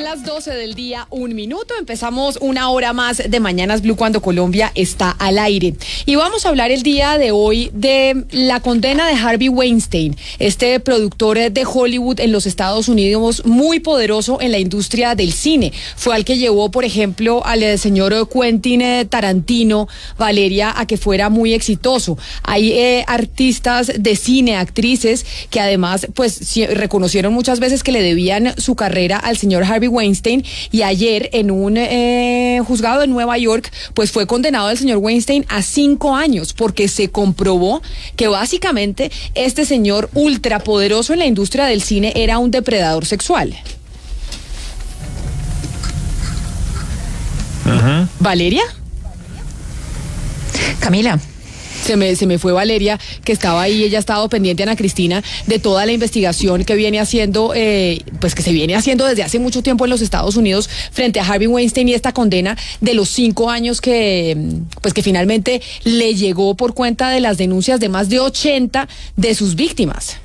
las 12 del día, 1 minuto. Empezamos una hora más de Mañanas Blue cuando Colombia está al aire. Y vamos a hablar el día de hoy de la condena de Harvey Weinstein, este productor de Hollywood en los Estados Unidos, muy poderoso en la industria del cine. Fue al que llevó, por ejemplo, al señor Quentin Tarantino, Valeria, a que fuera muy exitoso. Hay artistas de cine, actrices, que además pues reconocieron muchas veces que le debían su carrera al señor Harvey Weinstein, y ayer en un juzgado en Nueva York pues fue condenado el señor Weinstein a 5 años porque se comprobó que básicamente este señor ultrapoderoso en la industria del cine era un depredador sexual. Uh-huh. ¿Valeria? Camila. Se me fue Valeria, que estaba ahí. Ella ha estado pendiente, Ana Cristina, de toda la investigación que viene haciendo, pues que se viene haciendo desde hace mucho tiempo en los Estados Unidos frente a Harvey Weinstein, y esta condena de los 5 años que finalmente le llegó por cuenta de las denuncias de más de 80 de sus víctimas.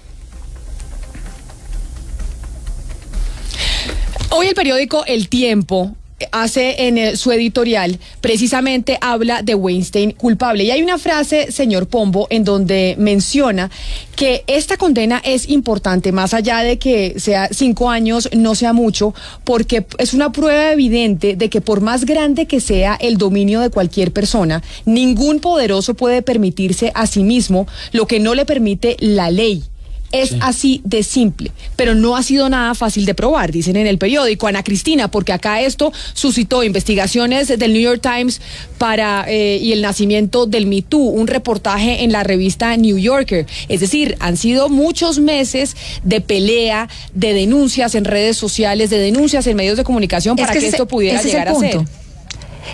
Hoy el periódico El Tiempo hace en su editorial, precisamente habla de Weinstein culpable. Y hay una frase, señor Pombo, en donde menciona que esta condena es importante, más allá de que sea 5 años, no sea mucho, porque es una prueba evidente de que por más grande que sea el dominio de cualquier persona, ningún poderoso puede permitirse a sí mismo lo que no le permite la ley. Es así de simple, pero no ha sido nada fácil de probar, dicen en el periódico, Ana Cristina, porque acá esto suscitó investigaciones del New York Times y el nacimiento del Me Too, un reportaje en la revista New Yorker. Es decir, han sido muchos meses de pelea, de denuncias en redes sociales, de denuncias en medios de comunicación para que esto pudiera llegar a ser.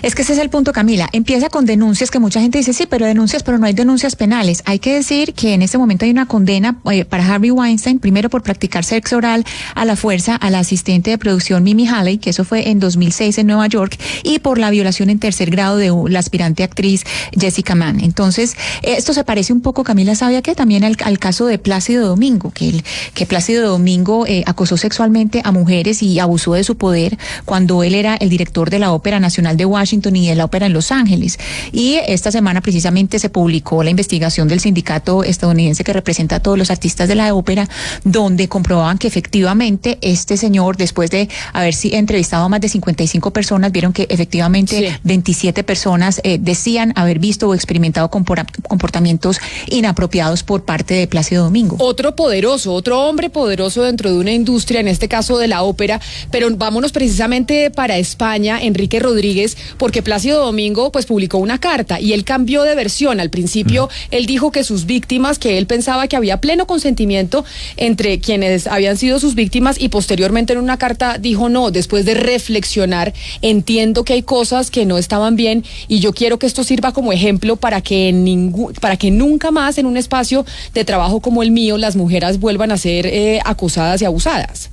Es que ese es el punto, Camila. Empieza con denuncias que mucha gente dice, sí, pero no hay denuncias penales. Hay que decir que en este momento hay una condena para Harvey Weinstein, primero por practicar sexo oral a la fuerza a la asistente de producción Mimi Halley, que eso fue en 2006 en Nueva York, y por la violación en tercer grado de la aspirante actriz Jessica Mann. Entonces, esto se parece un poco, Camila, ¿sabe a qué? También al caso de Plácido Domingo, que Plácido Domingo acosó sexualmente a mujeres y abusó de su poder cuando él era el director de la Ópera Nacional de Washington y de la ópera en Los Ángeles. Y esta semana precisamente se publicó la investigación del sindicato estadounidense que representa a todos los artistas de la ópera, donde comprobaban que efectivamente este señor, después de haber entrevistado a más de 55 personas, vieron que efectivamente 27 personas decían haber visto o experimentado comportamientos inapropiados por parte de Plácido Domingo. Otro hombre poderoso dentro de una industria, en este caso de la ópera, pero vámonos precisamente para España, Enrique Rodríguez, porque Plácido Domingo pues publicó una carta y él cambió de versión. Al principio él dijo que sus víctimas, que él pensaba que había pleno consentimiento entre quienes habían sido sus víctimas, y posteriormente en una carta dijo no, después de reflexionar, entiendo que hay cosas que no estaban bien y yo quiero que esto sirva como ejemplo para que nunca más en un espacio de trabajo como el mío las mujeres vuelvan a ser acosadas y abusadas.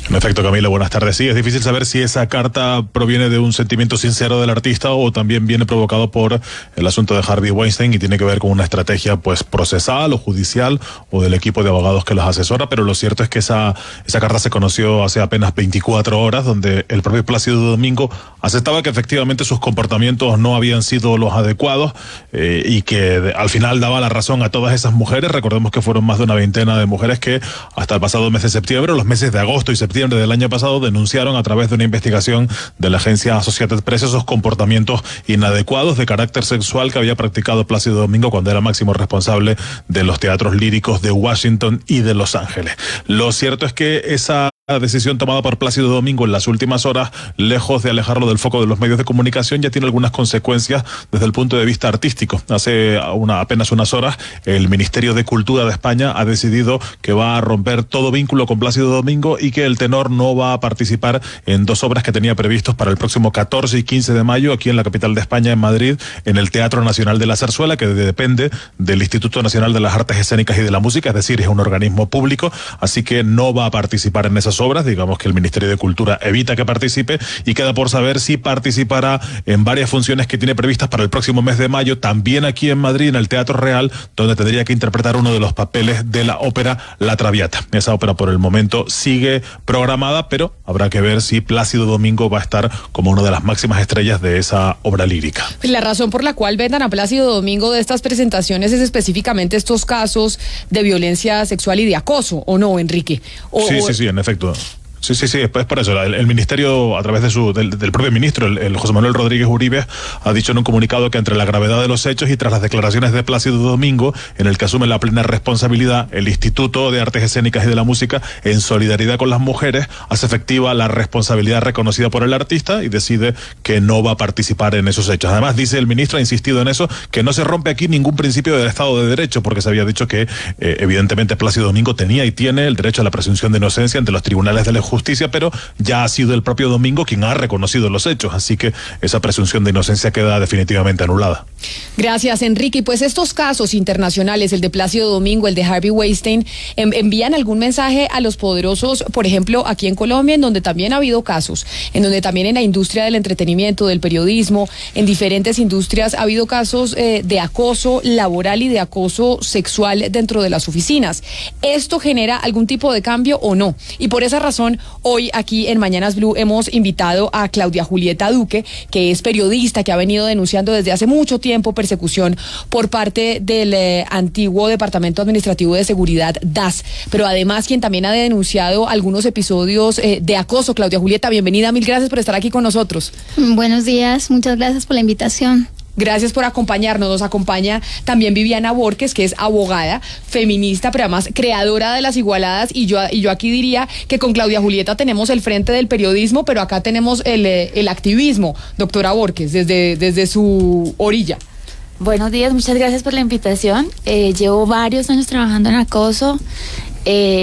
En efecto, Camila, buenas tardes. Sí, es difícil saber si esa carta proviene de un sentimiento sincero del artista o también viene provocado por el asunto de Harvey Weinstein y tiene que ver con una estrategia pues procesal o judicial o del equipo de abogados que los asesora, pero lo cierto es que esa carta se conoció hace apenas 24 horas, donde el propio Plácido Domingo aceptaba que efectivamente sus comportamientos no habían sido los adecuados y que al final daba la razón a todas esas mujeres. Recordemos que fueron más de una veintena de mujeres que hasta el pasado mes de septiembre, los meses de agosto y septiembre del año pasado, denunciaron a través de una investigación de la agencia Associated Press esos comportamientos inadecuados de carácter sexual que había practicado Plácido Domingo cuando era máximo responsable de los teatros líricos de Washington y de Los Ángeles. Lo cierto es que esa decisión tomada por Plácido Domingo en las últimas horas, lejos de alejarlo del foco de los medios de comunicación, ya tiene algunas consecuencias desde el punto de vista artístico. Hace apenas unas horas, el Ministerio de Cultura de España ha decidido que va a romper todo vínculo con Plácido Domingo y que el tenor no va a participar en 2 obras que tenía previstos para el próximo 14 y 15 de mayo aquí en la capital de España, en Madrid, en el Teatro Nacional de la Zarzuela, que depende del Instituto Nacional de las Artes Escénicas y de la Música, es decir, es un organismo público, así que no va a participar en esas esas obras. Digamos que el Ministerio de Cultura evita que participe y queda por saber si participará en varias funciones que tiene previstas para el próximo mes de mayo, también aquí en Madrid, en el Teatro Real, donde tendría que interpretar uno de los papeles de la ópera La Traviata. Esa ópera por el momento sigue programada, pero habrá que ver si Plácido Domingo va a estar como una de las máximas estrellas de esa obra lírica. La razón por la cual vetan a Plácido Domingo de estas presentaciones es específicamente estos casos de violencia sexual y de acoso, ¿o no, Enrique? Sí, en efecto. Sí, es por eso. El ministerio, a través del propio ministro, el José Manuel Rodríguez Uribe, ha dicho en un comunicado que entre la gravedad de los hechos y tras las declaraciones de Plácido Domingo, en el que asume la plena responsabilidad, el Instituto de Artes Escénicas y de la Música, en solidaridad con las mujeres, hace efectiva la responsabilidad reconocida por el artista y decide que no va a participar en esos hechos. Además, dice el ministro, ha insistido en eso, que no se rompe aquí ningún principio del Estado de Derecho, porque se había dicho que, evidentemente, Plácido Domingo tenía y tiene el derecho a la presunción de inocencia ante los tribunales de la justicia, pero ya ha sido el propio Domingo quien ha reconocido los hechos, así que esa presunción de inocencia queda definitivamente anulada. Gracias, Enrique. Y pues estos casos internacionales, el de Plácido Domingo, el de Harvey Weinstein, envían algún mensaje a los poderosos, por ejemplo, aquí en Colombia, en donde también ha habido casos, en donde también en la industria del entretenimiento, del periodismo, en diferentes industrias ha habido casos de acoso laboral y de acoso sexual dentro de las oficinas. ¿Esto genera algún tipo de cambio o no? Y por esa razón, hoy aquí en Mañanas Blue hemos invitado a Claudia Julieta Duque, que es periodista, que ha venido denunciando desde hace mucho tiempo persecución por parte del antiguo Departamento Administrativo de Seguridad, DAS, pero además quien también ha denunciado algunos episodios de acoso. Claudia Julieta, bienvenida, mil gracias por estar aquí con nosotros. Buenos días, muchas gracias por la invitación. Gracias por acompañarnos. Nos acompaña también Viviana Borges, que es abogada, feminista, pero además creadora de Las Igualadas, y yo aquí diría que con Claudia Julieta tenemos el frente del periodismo, pero acá tenemos el activismo, doctora Borges, desde su orilla. Buenos días, muchas gracias por la invitación. Llevo varios años trabajando en acoso,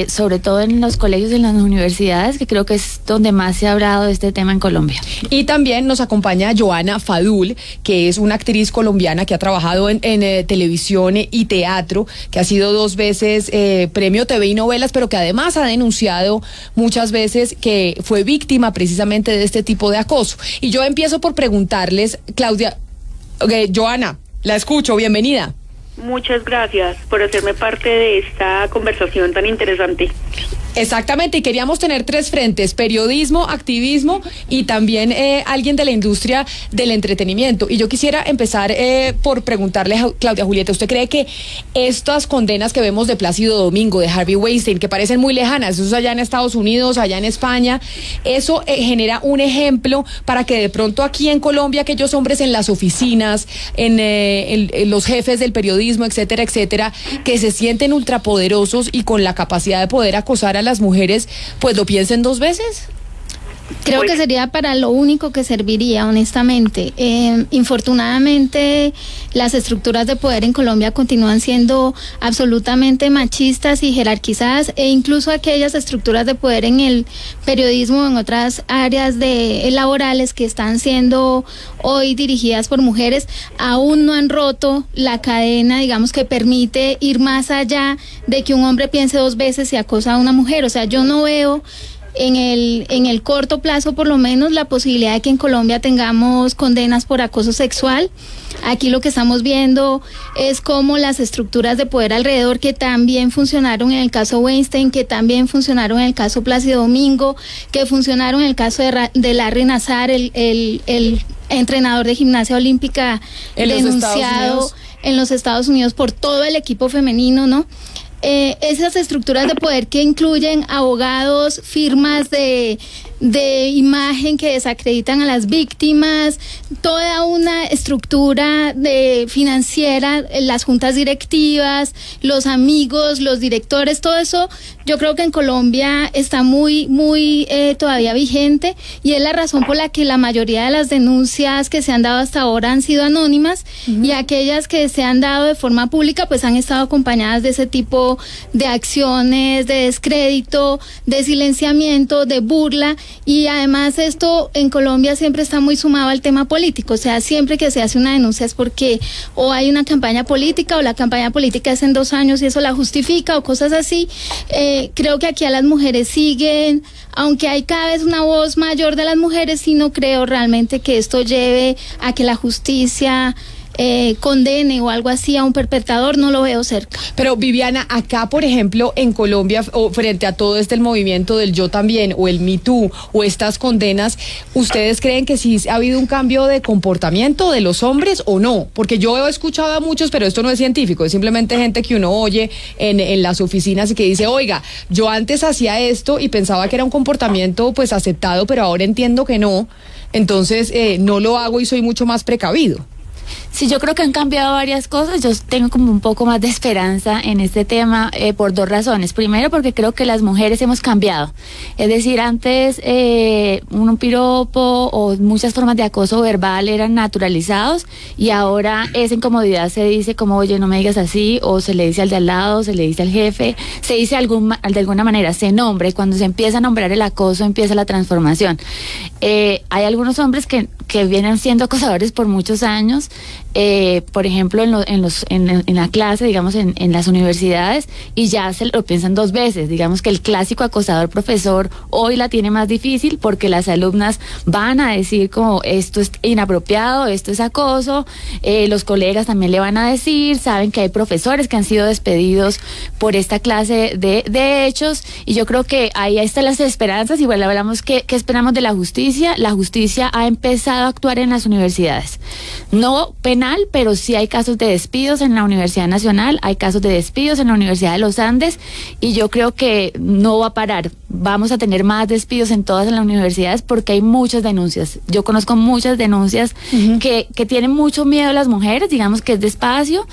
sobre todo en los colegios y en las universidades, que creo que es donde más se ha hablado de este tema en Colombia. Y también nos acompaña Joana Fadul, que es una actriz colombiana que ha trabajado en televisión y teatro, que ha sido 2 veces premio TV y novelas, pero que además ha denunciado muchas veces que fue víctima precisamente de este tipo de acoso. Y yo empiezo por preguntarles, Claudia, Joana, la escucho, bienvenida. Muchas gracias por hacerme parte de esta conversación tan interesante. Exactamente, y queríamos tener 3 frentes: periodismo, activismo y también alguien de la industria del entretenimiento. Y yo quisiera empezar por preguntarle a Claudia Julieta, ¿usted cree que estas condenas que vemos de Plácido Domingo, de Harvey Weinstein, que parecen muy lejanas, eso es allá en Estados Unidos, allá en España, eso genera un ejemplo para que de pronto aquí en Colombia aquellos hombres en las oficinas, en los jefes del periodismo, etcétera, etcétera, que se sienten ultrapoderosos y con la capacidad de poder acosar a las mujeres, pues lo piensen 2 veces? Creo que sería para lo único que serviría, honestamente. Infortunadamente, las estructuras de poder en Colombia continúan siendo absolutamente machistas y jerarquizadas, e incluso aquellas estructuras de poder en el periodismo o en otras áreas laborales que están siendo hoy dirigidas por mujeres, aún no han roto la cadena, digamos, que permite ir más allá de que un hombre piense 2 veces si acosa a una mujer. O sea, yo no veo en el corto plazo, por lo menos, la posibilidad de que en Colombia tengamos condenas por acoso sexual. Aquí lo que estamos viendo es cómo las estructuras de poder alrededor, que también funcionaron en el caso Weinstein, que también funcionaron en el caso Plácido Domingo, que funcionaron en el caso de Larry Nassar, el entrenador de gimnasia olímpica denunciado en los Estados Unidos por todo el equipo femenino, ¿no? Esas estructuras de poder que incluyen abogados, firmas de imagen que desacreditan a las víctimas, toda una estructura financiera, las juntas directivas, los amigos, los directores, todo eso yo creo que en Colombia está muy todavía vigente, y es la razón por la que la mayoría de las denuncias que se han dado hasta ahora han sido anónimas, y aquellas que se han dado de forma pública pues han estado acompañadas de ese tipo de acciones de descrédito, de silenciamiento, de burla, Y además esto en Colombia siempre está muy sumado al tema político, o sea, siempre que se hace una denuncia es porque o hay una campaña política o la campaña política es en 2 años y eso la justifica o cosas así. Creo que aquí a las mujeres siguen, aunque hay cada vez una voz mayor de las mujeres, sí no creo realmente que esto lleve a que la justicia condene o algo así a un perpetrador, no lo veo cerca. Pero Viviana, acá por ejemplo en Colombia, o frente a todo el movimiento del Yo También o el Me Too o estas condenas, ¿ustedes creen que sí ha habido un cambio de comportamiento de los hombres o no? Porque yo he escuchado a muchos, pero esto no es científico, es simplemente gente que uno oye en las oficinas y que dice, oiga, yo antes hacía esto y pensaba que era un comportamiento pues aceptado, pero ahora entiendo que no, entonces no lo hago y soy mucho más precavido. Sí, yo creo que han cambiado varias cosas. Yo tengo como un poco más de esperanza en este tema por 2 razones. Primero, porque creo que las mujeres hemos cambiado. Es decir, antes un piropo o muchas formas de acoso verbal eran naturalizados y ahora esa incomodidad se dice como, oye, no me digas así, o se le dice al de al lado, se le dice al jefe, se dice de alguna manera, se nombra, y cuando se empieza a nombrar el acoso empieza la transformación. Hay algunos hombres que vienen siendo acosadores por muchos años, por ejemplo en la clase, digamos en las universidades, y ya se lo piensan 2 veces. Digamos que el clásico acosador profesor hoy la tiene más difícil porque las alumnas van a decir como esto es inapropiado, esto es acoso, los colegas también le van a decir, saben que hay profesores que han sido despedidos por esta clase de hechos, y yo creo que ahí están las esperanzas. Igual hablamos que esperamos de la justicia. La justicia ha empezado a actuar en las universidades, no penal, pero sí hay casos de despidos en la Universidad Nacional, hay casos de despidos en la Universidad de los Andes, y yo creo que no va a parar. Vamos a tener más despidos en todas las universidades porque hay muchas denuncias. Yo conozco muchas denuncias que tienen mucho miedo a las mujeres, digamos que es despacio.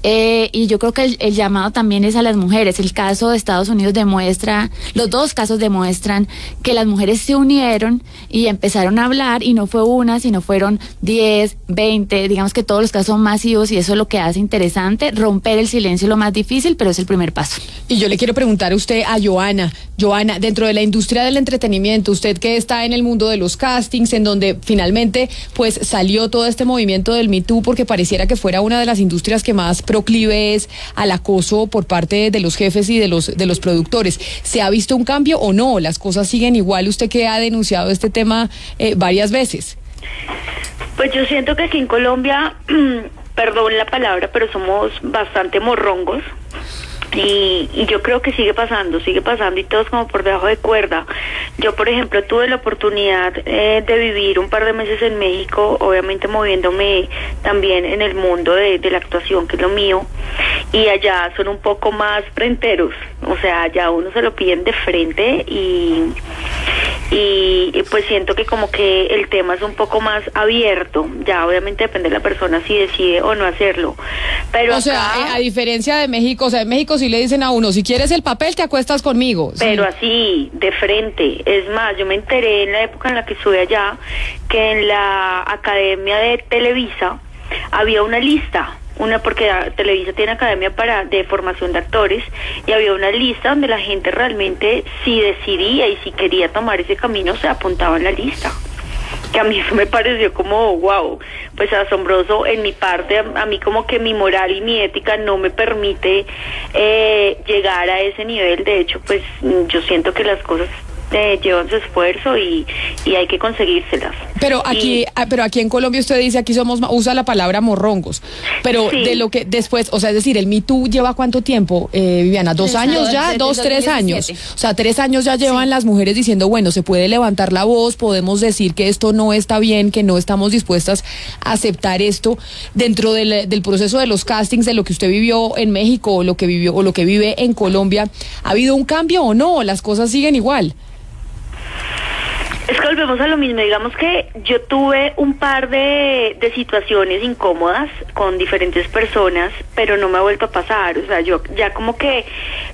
Y yo creo que el llamado también es a las mujeres. El caso de Estados Unidos demuestra, los 2 casos demuestran que las mujeres se unieron y empezaron a hablar, y no fue una, sino fueron 10, 20, digamos que todos los casos son masivos, y eso es lo que hace interesante. Romper el silencio es lo más difícil, pero es el primer paso. Y yo le quiero preguntar a usted, a Joana, dentro de la industria del entretenimiento, usted que está en el mundo de los castings, en donde finalmente pues salió todo este movimiento del Me Too, porque pareciera que fuera una de las industrias que más proclive es al acoso por parte de los jefes y de los productores. ¿Se ha visto un cambio o no? ¿Las cosas siguen igual? Usted que ha denunciado este tema varias veces. Pues yo siento que aquí en Colombia, perdón la palabra, pero somos bastante morrongos. Y yo creo que sigue pasando y todos como por debajo de cuerda. Yo, por ejemplo, tuve la oportunidad de vivir un par de meses en México, obviamente moviéndome también en el mundo de la actuación, que es lo mío, y allá son un poco más fronteros, o sea, allá uno se lo piden de frente y pues siento que como que el tema es un poco más abierto. Ya obviamente depende de la persona si decide o no hacerlo, pero o sea, a diferencia de México, o sea, en México sí le dicen a uno, si quieres el papel te acuestas conmigo. Pero sí. Así, de frente. Es más, yo me enteré en la época en la que estuve allá que en la Academia de Televisa había una lista, porque Televisa tiene academia de formación de actores, y había una lista donde la gente realmente, si decidía y si quería tomar ese camino, se apuntaba en la lista. Que a mí eso me pareció como, wow, pues asombroso. En mi parte, a mí como que mi moral y mi ética no me permite llegar a ese nivel. De hecho, pues yo siento que las cosas llevan su esfuerzo y hay que conseguírselas. Pero aquí en Colombia usted dice, aquí usa la palabra morrongos, pero sí. De lo que después, o sea, es decir, el Me Too lleva ¿cuánto tiempo, Viviana? ¿2 años ya? 3 años. O sea, 3 años ya llevan las mujeres diciendo, bueno, se puede levantar la voz, podemos decir que esto no está bien, que no estamos dispuestas a aceptar esto. Dentro del proceso de los castings, de lo que usted vivió en México, o lo que vive en Colombia, ¿ha habido un cambio o no? ¿Las cosas siguen igual? Es que volvemos a lo mismo. Digamos que yo tuve un par de situaciones incómodas con diferentes personas, pero no me ha vuelto a pasar. O sea, yo ya como que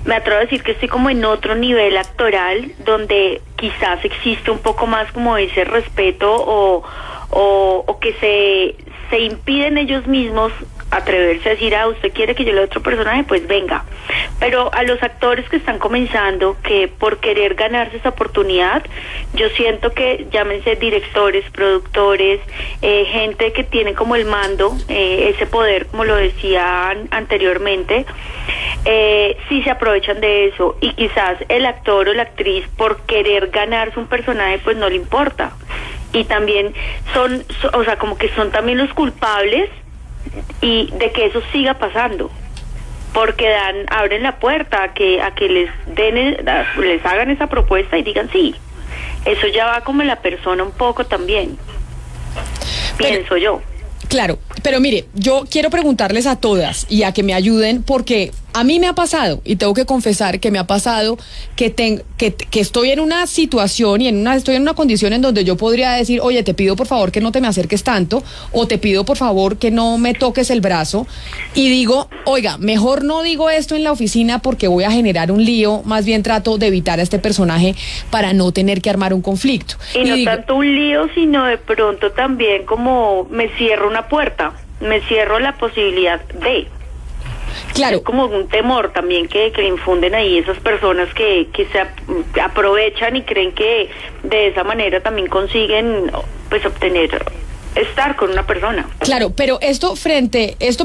me atrevo a decir que estoy como en otro nivel actoral, donde quizás existe un poco más como ese respeto o que se impiden ellos mismos atreverse a decir, usted quiere que yo le dé otro personaje, pues venga. Pero a los actores que están comenzando, que por querer ganarse esa oportunidad, yo siento que, llámense directores, productores, gente que tiene como el mando, ese poder, como lo decían anteriormente, sí se aprovechan de eso, y quizás el actor o la actriz, por querer ganarse un personaje, pues no le importa. Y también o sea, como que son también los culpables y de que eso siga pasando, porque abren la puerta a que les hagan esa propuesta y digan sí. Eso ya va como en la persona un poco también, pienso yo. Claro, pero mire, yo quiero preguntarles a todas y a que me ayuden, porque a mí me ha pasado, y tengo que confesar que me ha pasado que estoy en una situación y estoy en una condición en donde yo podría decir, oye, te pido por favor que no te me acerques tanto, o te pido por favor que no me toques el brazo, y digo, oiga, mejor no digo esto en la oficina porque voy a generar un lío, más bien trato de evitar a este personaje para no tener que armar un conflicto. Y no digo, tanto un lío, sino de pronto también como me cierro una puerta, me cierro la posibilidad de... Claro. Es como un temor también que le infunden ahí esas personas que se aprovechan y creen que de esa manera también consiguen pues estar con una persona. Claro, pero esto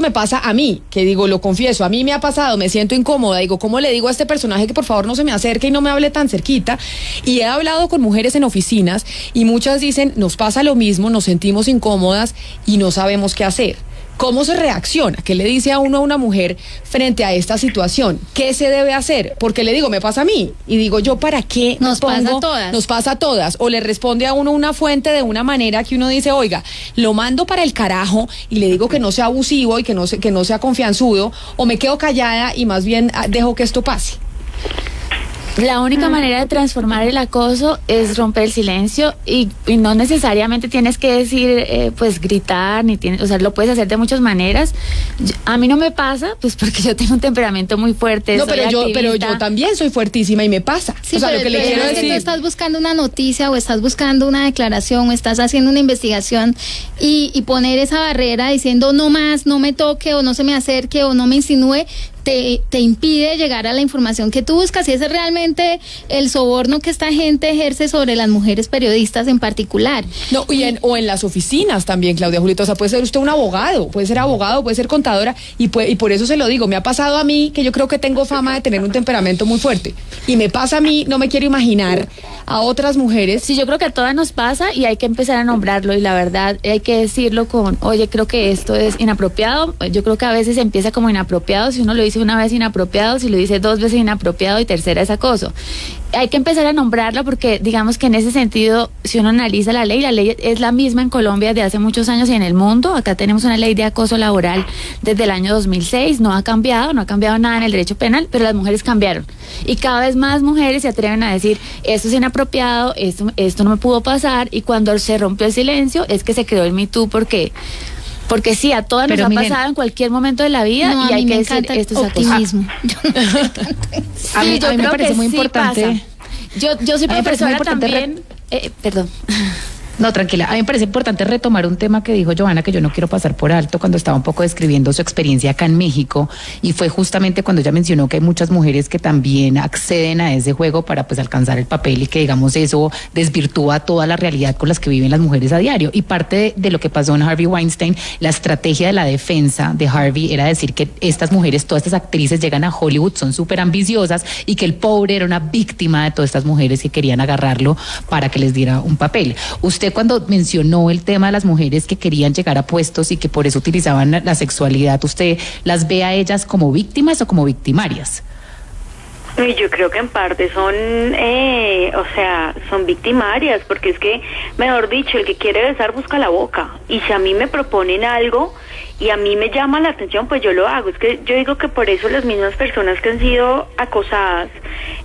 me pasa a mí, que digo, lo confieso, a mí me ha pasado, me siento incómoda, digo, ¿cómo le digo a este personaje que por favor no se me acerque y no me hable tan cerquita? Y he hablado con mujeres en oficinas y muchas dicen, nos pasa lo mismo, nos sentimos incómodas y no sabemos qué hacer. ¿Cómo se reacciona? ¿Qué le dice a una mujer frente a esta situación? ¿Qué se debe hacer? Porque le digo, me pasa a mí. Y digo, ¿yo para qué? Nos pasa a todas. Nos pasa a todas. O le responde a uno una fuente de una manera que uno dice, oiga, lo mando para el carajo y le digo que no sea abusivo y que no sea confianzudo, o me quedo callada y más bien dejo que esto pase. La única manera de transformar el acoso es romper el silencio y no necesariamente tienes que decir, pues gritar, o sea, lo puedes hacer de muchas maneras. A mí no me pasa, pues porque yo tengo un temperamento muy fuerte. No, pero yo también soy fuertísima y me pasa. Sí, o sea, pero, lo que le quiero es decir... que tú estás buscando una noticia o estás buscando una declaración o estás haciendo una investigación y poner esa barrera diciendo no más, no me toque o no se me acerque o no me insinúe, te impide llegar a la información que tú buscas, y ese es realmente el soborno que esta gente ejerce sobre las mujeres periodistas en particular. No, o en las oficinas también, Claudia Julieta, o sea, puede ser usted un abogado, puede ser contadora, y por eso se lo digo, me ha pasado a mí, que yo creo que tengo fama de tener un temperamento muy fuerte, y me pasa a mí, no me quiero imaginar a otras mujeres. Sí, yo creo que a todas nos pasa y hay que empezar a nombrarlo, y la verdad hay que decirlo oye, creo que esto es inapropiado. Yo creo que a veces empieza como inapropiado, si uno lo dice una vez inapropiado, si lo dice 2 veces inapropiado y tercera es acoso. Hay que empezar a nombrarlo porque digamos que en ese sentido, si uno analiza la ley es la misma en Colombia de hace muchos años y en el mundo. Acá tenemos una ley de acoso laboral desde el año 2006, no ha cambiado nada en el derecho penal, pero las mujeres cambiaron. Y cada vez más mujeres se atreven a decir, esto es inapropiado, esto no me pudo pasar, y cuando se rompió el silencio es que se creó el Me Too, porque sí, a todas nos ha pasado en cualquier momento de la vida, y hay que decir, esto es optimismo. A mí me parece muy importante. Yo soy profesora también. Perdón. No, tranquila. A mí me parece importante retomar un tema que dijo Johanna, que yo no quiero pasar por alto, cuando estaba un poco describiendo su experiencia acá en México, y fue justamente cuando ella mencionó que hay muchas mujeres que también acceden a ese juego para pues alcanzar el papel, y que digamos eso desvirtúa toda la realidad con las que viven las mujeres a diario. Y parte de lo que pasó en Harvey Weinstein, la estrategia de la defensa de Harvey era decir que estas mujeres, todas estas actrices llegan a Hollywood, son súper ambiciosas, y que el pobre era una víctima de todas estas mujeres que querían agarrarlo para que les diera un papel. Usted, cuando mencionó el tema de las mujeres que querían llegar a puestos y que por eso utilizaban la sexualidad, ¿usted las ve a ellas como víctimas o como victimarias? Yo creo que en parte son victimarias, porque es que, mejor dicho, el que quiere besar busca la boca, y si a mí me proponen algo y a mí me llama la atención, pues yo lo hago. Es que yo digo que por eso las mismas personas que han sido acosadas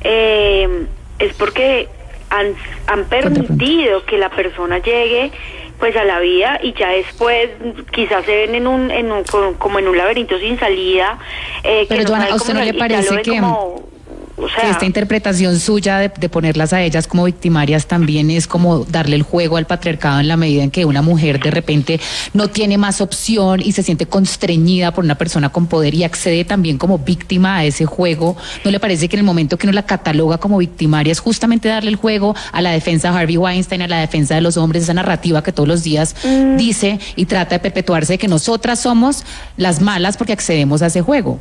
es porque han permitido que la persona llegue pues a la vida, y ya después quizás se ven como en un laberinto sin salida, pero que no Johanna, sabe ¿a usted cómo no le parece que como O sea, esta interpretación suya de ponerlas a ellas como victimarias también es como darle el juego al patriarcado en la medida en que una mujer de repente no tiene más opción y se siente constreñida por una persona con poder y accede también como víctima a ese juego. ¿No le parece que en el momento que uno la cataloga como victimaria es justamente darle el juego a la defensa de Harvey Weinstein, a la defensa de los hombres, esa narrativa que todos los días dice y trata de perpetuarse de que nosotras somos las malas porque accedemos a ese juego?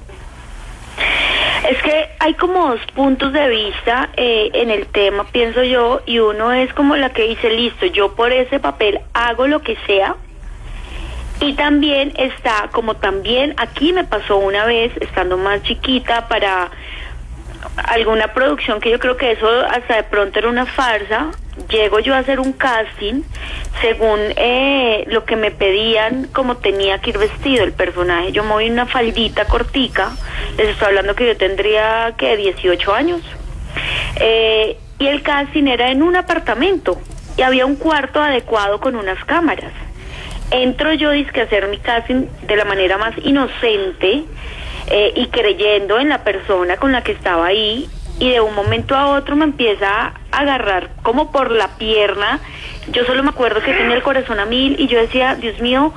Es que hay como dos puntos de vista en el tema, pienso yo, y uno es como la que dice, listo, yo por ese papel hago lo que sea, y también está, como también aquí me pasó una vez, estando más chiquita, para alguna producción que yo creo que eso hasta de pronto era una farsa, llego yo a hacer un casting según lo que me pedían, como tenía que ir vestido el personaje. Yo me voy en una faldita cortica, les estoy hablando que yo tendría que 18 años, y el casting era en un apartamento y había un cuarto adecuado con unas cámaras. Entro yo dizque a hacer mi casting de la manera más inocente y creyendo en la persona con la que estaba ahí, y de un momento a otro me empieza a agarrar como por la pierna. Yo solo me acuerdo que tenía el corazón a 1000 y yo decía, Dios mío,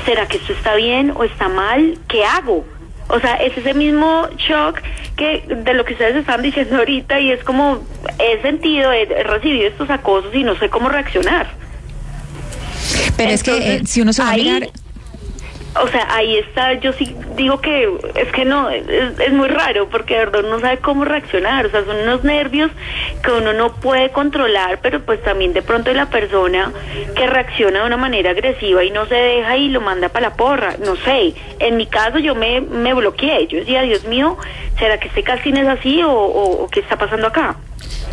¿será que esto está bien o está mal? ¿Qué hago? O sea, es ese mismo shock que de lo que ustedes están diciendo ahorita, y es como, he recibido estos acosos y no sé cómo reaccionar. Pero entonces, es que si uno se va a mirar... O sea, ahí está, yo sí digo que es que no, es muy raro, porque de verdad no sabe cómo reaccionar. O sea, son unos nervios que uno no puede controlar, pero pues también de pronto hay la persona que reacciona de una manera agresiva y no se deja y lo manda para la porra. No sé, en mi caso yo me bloqueé, yo decía, Dios mío, ¿será que este casting es así o qué está pasando acá?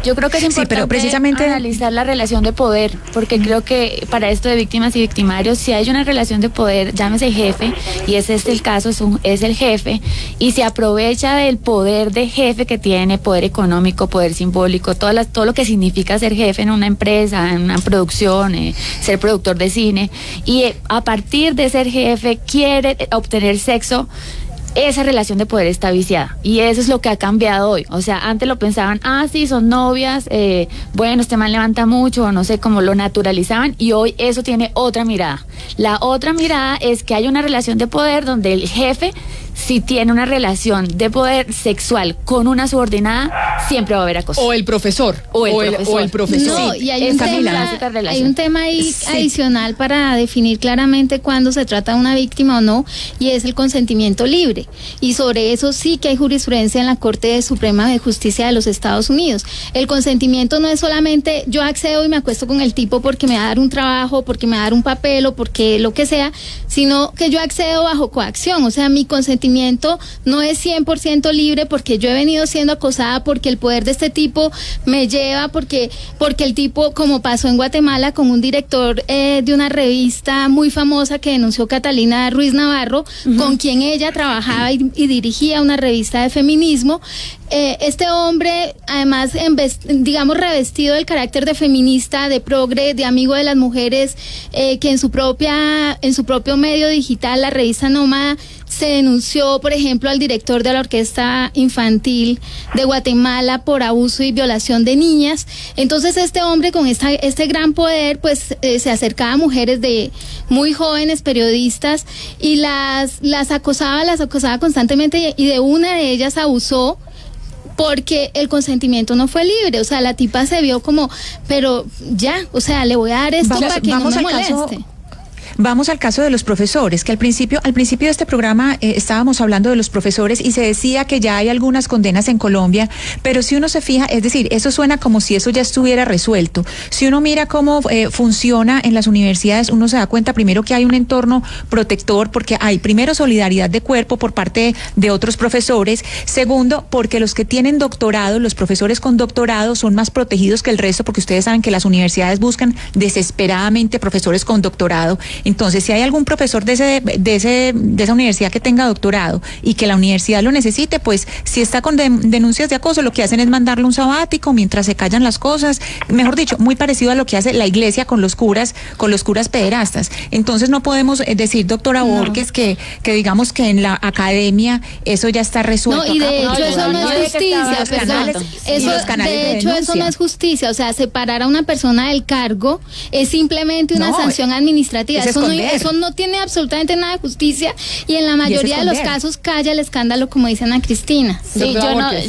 Yo creo que es importante pero precisamente analizar la relación de poder, porque creo que para esto de víctimas y victimarios, si hay una relación de poder, llámese jefe, y es el caso, es el jefe, y se aprovecha del poder de jefe que tiene, poder económico, poder simbólico, todo lo que significa ser jefe en una empresa, en una producción, ser productor de cine, y a partir de ser jefe quiere obtener sexo. Esa relación de poder está viciada y eso es lo que ha cambiado hoy. O sea, antes lo pensaban, sí, son novias, bueno, este man levanta mucho, o no sé, cómo lo naturalizaban, y hoy eso tiene otra mirada. La otra mirada es que hay una relación de poder donde el jefe, si tiene una relación de poder sexual con una subordinada, siempre va a haber acoso. O el profesor. O el profesor. No, y hay un tema ahí adicional para definir claramente cuándo se trata de una víctima o no, y es el consentimiento libre. Y sobre eso sí que hay jurisprudencia en la Corte Suprema de Justicia de los Estados Unidos. El consentimiento no es solamente yo accedo y me acuesto con el tipo porque me va a dar un trabajo, porque me va a dar un papel o porque lo que sea, sino que yo accedo bajo coacción. O sea, mi consentimiento no es 100% libre porque yo he venido siendo acosada, porque el poder de este tipo me lleva, porque el tipo, como pasó en Guatemala con un director de una revista muy famosa que denunció Catalina Ruiz Navarro, con quien ella trabajaba y dirigía una revista de feminismo. Este hombre, además, digamos, revestido del carácter de feminista, de progre, de amigo de las mujeres, que en su propio medio digital, la revista Nómada, se denunció, por ejemplo, al director de la Orquesta Infantil de Guatemala por abuso y violación de niñas. Entonces este hombre con este gran poder pues se acercaba a mujeres de muy jóvenes, periodistas, y las acosaba constantemente, y de una de ellas abusó porque el consentimiento no fue libre. O sea, la tipa se vio como, pero ya, o sea, le voy a dar esto para que no me moleste. Vamos al caso de los profesores, que al principio de este programa estábamos hablando de los profesores y se decía que ya hay algunas condenas en Colombia, pero si uno se fija, es decir, eso suena como si eso ya estuviera resuelto. Si uno mira cómo funciona en las universidades, uno se da cuenta primero que hay un entorno protector, porque hay primero solidaridad de cuerpo por parte de otros profesores, segundo, porque los que tienen doctorado, los profesores con doctorado son más protegidos que el resto, porque ustedes saben que las universidades buscan desesperadamente profesores con doctorado. Entonces, si hay algún profesor de esa universidad que tenga doctorado y que la universidad lo necesite, pues si está con denuncias de acoso, lo que hacen es mandarle un sabático mientras se callan las cosas, mejor dicho, muy parecido a lo que hace la iglesia con los curas pederastas. Entonces no podemos decir, doctora Borges, que digamos que en la academia eso ya está resuelto. No, y de hecho eso no es justicia, perdón. Eso no es justicia, o sea, separar a una persona del cargo es simplemente una sanción administrativa. Eso no tiene absolutamente nada de justicia, y en la mayoría de los casos calla el escándalo, como dicen a Cristina. Sí,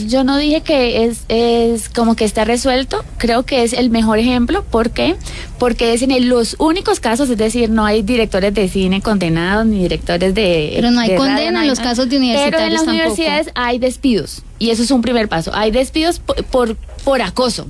yo no dije que es como que está resuelto, creo que es el mejor ejemplo. ¿Por qué? Porque es en los únicos casos, es decir, no hay directores de cine condenados ni directores de... Pero no hay condena en los casos de universitarios. Pero en las tampoco. universidades hay despidos, y eso es un primer paso. Hay despidos por acoso,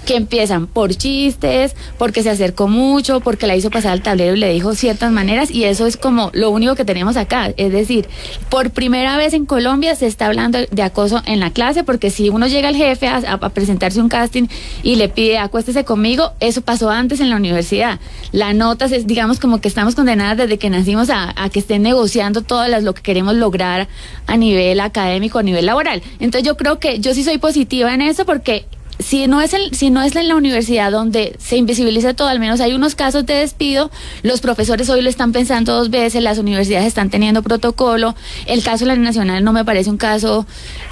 que empiezan por chistes, porque se acercó mucho, porque la hizo pasar al tablero y le dijo ciertas maneras, y eso es como lo único que tenemos acá. Es decir, por primera vez en Colombia se está hablando de acoso en la clase, porque si uno llega al jefe a presentarse un casting y le pide acuéstese conmigo, eso pasó antes en la universidad. La nota es, digamos, como que estamos condenadas desde que nacimos a que estén negociando todo lo que queremos lograr a nivel académico, a nivel laboral. Entonces yo creo que yo sí soy positiva en eso, porque si no es en la universidad donde se invisibiliza todo, al menos hay unos casos de despido, los profesores hoy lo están pensando 2 veces, las universidades están teniendo protocolo. El caso de la Nacional no me parece un caso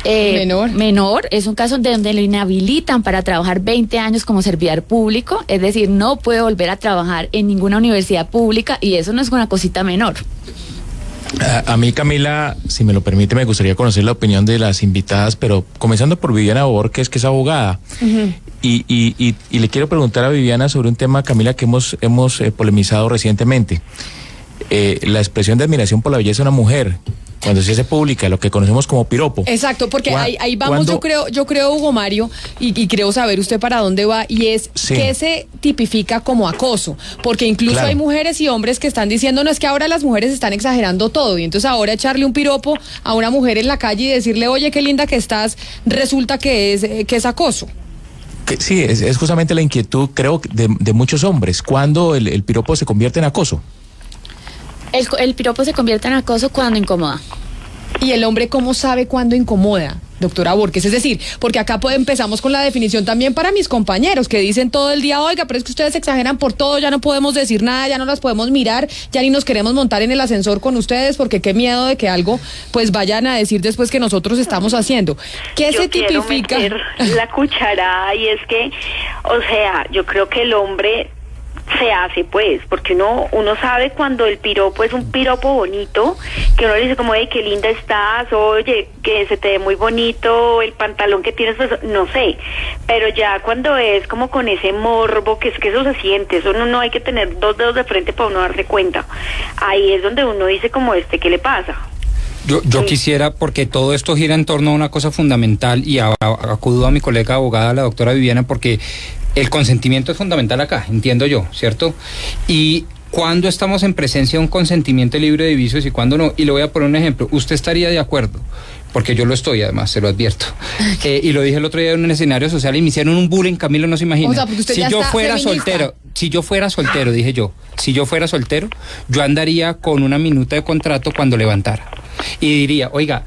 menor, es un caso donde lo inhabilitan para trabajar 20 años como servidor público, es decir, no puede volver a trabajar en ninguna universidad pública, y eso no es una cosita menor. A mí, Camila, si me lo permite, me gustaría conocer la opinión de las invitadas, pero comenzando por Viviana Borges, que es abogada. Uh-huh. Y le quiero preguntar a Viviana sobre un tema, Camila, que hemos polemizado recientemente. La expresión de admiración por la belleza de una mujer, cuando se hace pública, lo que conocemos como piropo. Exacto, porque ahí vamos, yo creo, Hugo Mario, y creo saber usted para dónde va, y es que se tipifica como acoso, porque incluso hay mujeres y hombres que están diciendo, no, es que ahora las mujeres están exagerando todo, y entonces ahora echarle un piropo a una mujer en la calle y decirle, oye, qué linda que estás, resulta que es acoso. Sí, es justamente la inquietud, creo, de muchos hombres, cuando el piropo se convierte en acoso. El piropo se convierte en acoso cuando incomoda. ¿Y el hombre cómo sabe cuándo incomoda, doctora Borges? Es decir, porque acá empezamos con la definición también para mis compañeros que dicen todo el día, oiga, pero es que ustedes exageran por todo, ya no podemos decir nada, ya no las podemos mirar, ya ni nos queremos montar en el ascensor con ustedes porque qué miedo de que algo pues vayan a decir después que nosotros estamos haciendo. ¿Qué se tipifica? Meter la cucharada, y es que, o sea, yo creo que el hombre se hace, pues, porque uno sabe cuando el piropo es un piropo bonito, que uno le dice como, hey, qué linda estás, oye, que se te ve muy bonito el pantalón que tienes, pues, no sé, pero ya cuando es como con ese morbo, que es que eso se siente, eso no hay que tener 2 dedos de frente para uno darse cuenta, ahí es donde uno dice como, ¿qué le pasa? Yo quisiera, porque todo esto gira en torno a una cosa fundamental, y acudo a mi colega abogada, la doctora Viviana, porque el consentimiento es fundamental acá, entiendo yo, ¿cierto? Y cuando estamos en presencia de un consentimiento libre de vicios y cuando no, y le voy a poner un ejemplo, usted estaría de acuerdo, porque yo lo estoy, además, se lo advierto, y lo dije el otro día en un escenario social y me hicieron un bullying, Camilo no se imagina. O sea, porque usted si yo fuera soltero, dije yo, yo andaría con una minuta de contrato cuando levantara. Y diría, oiga,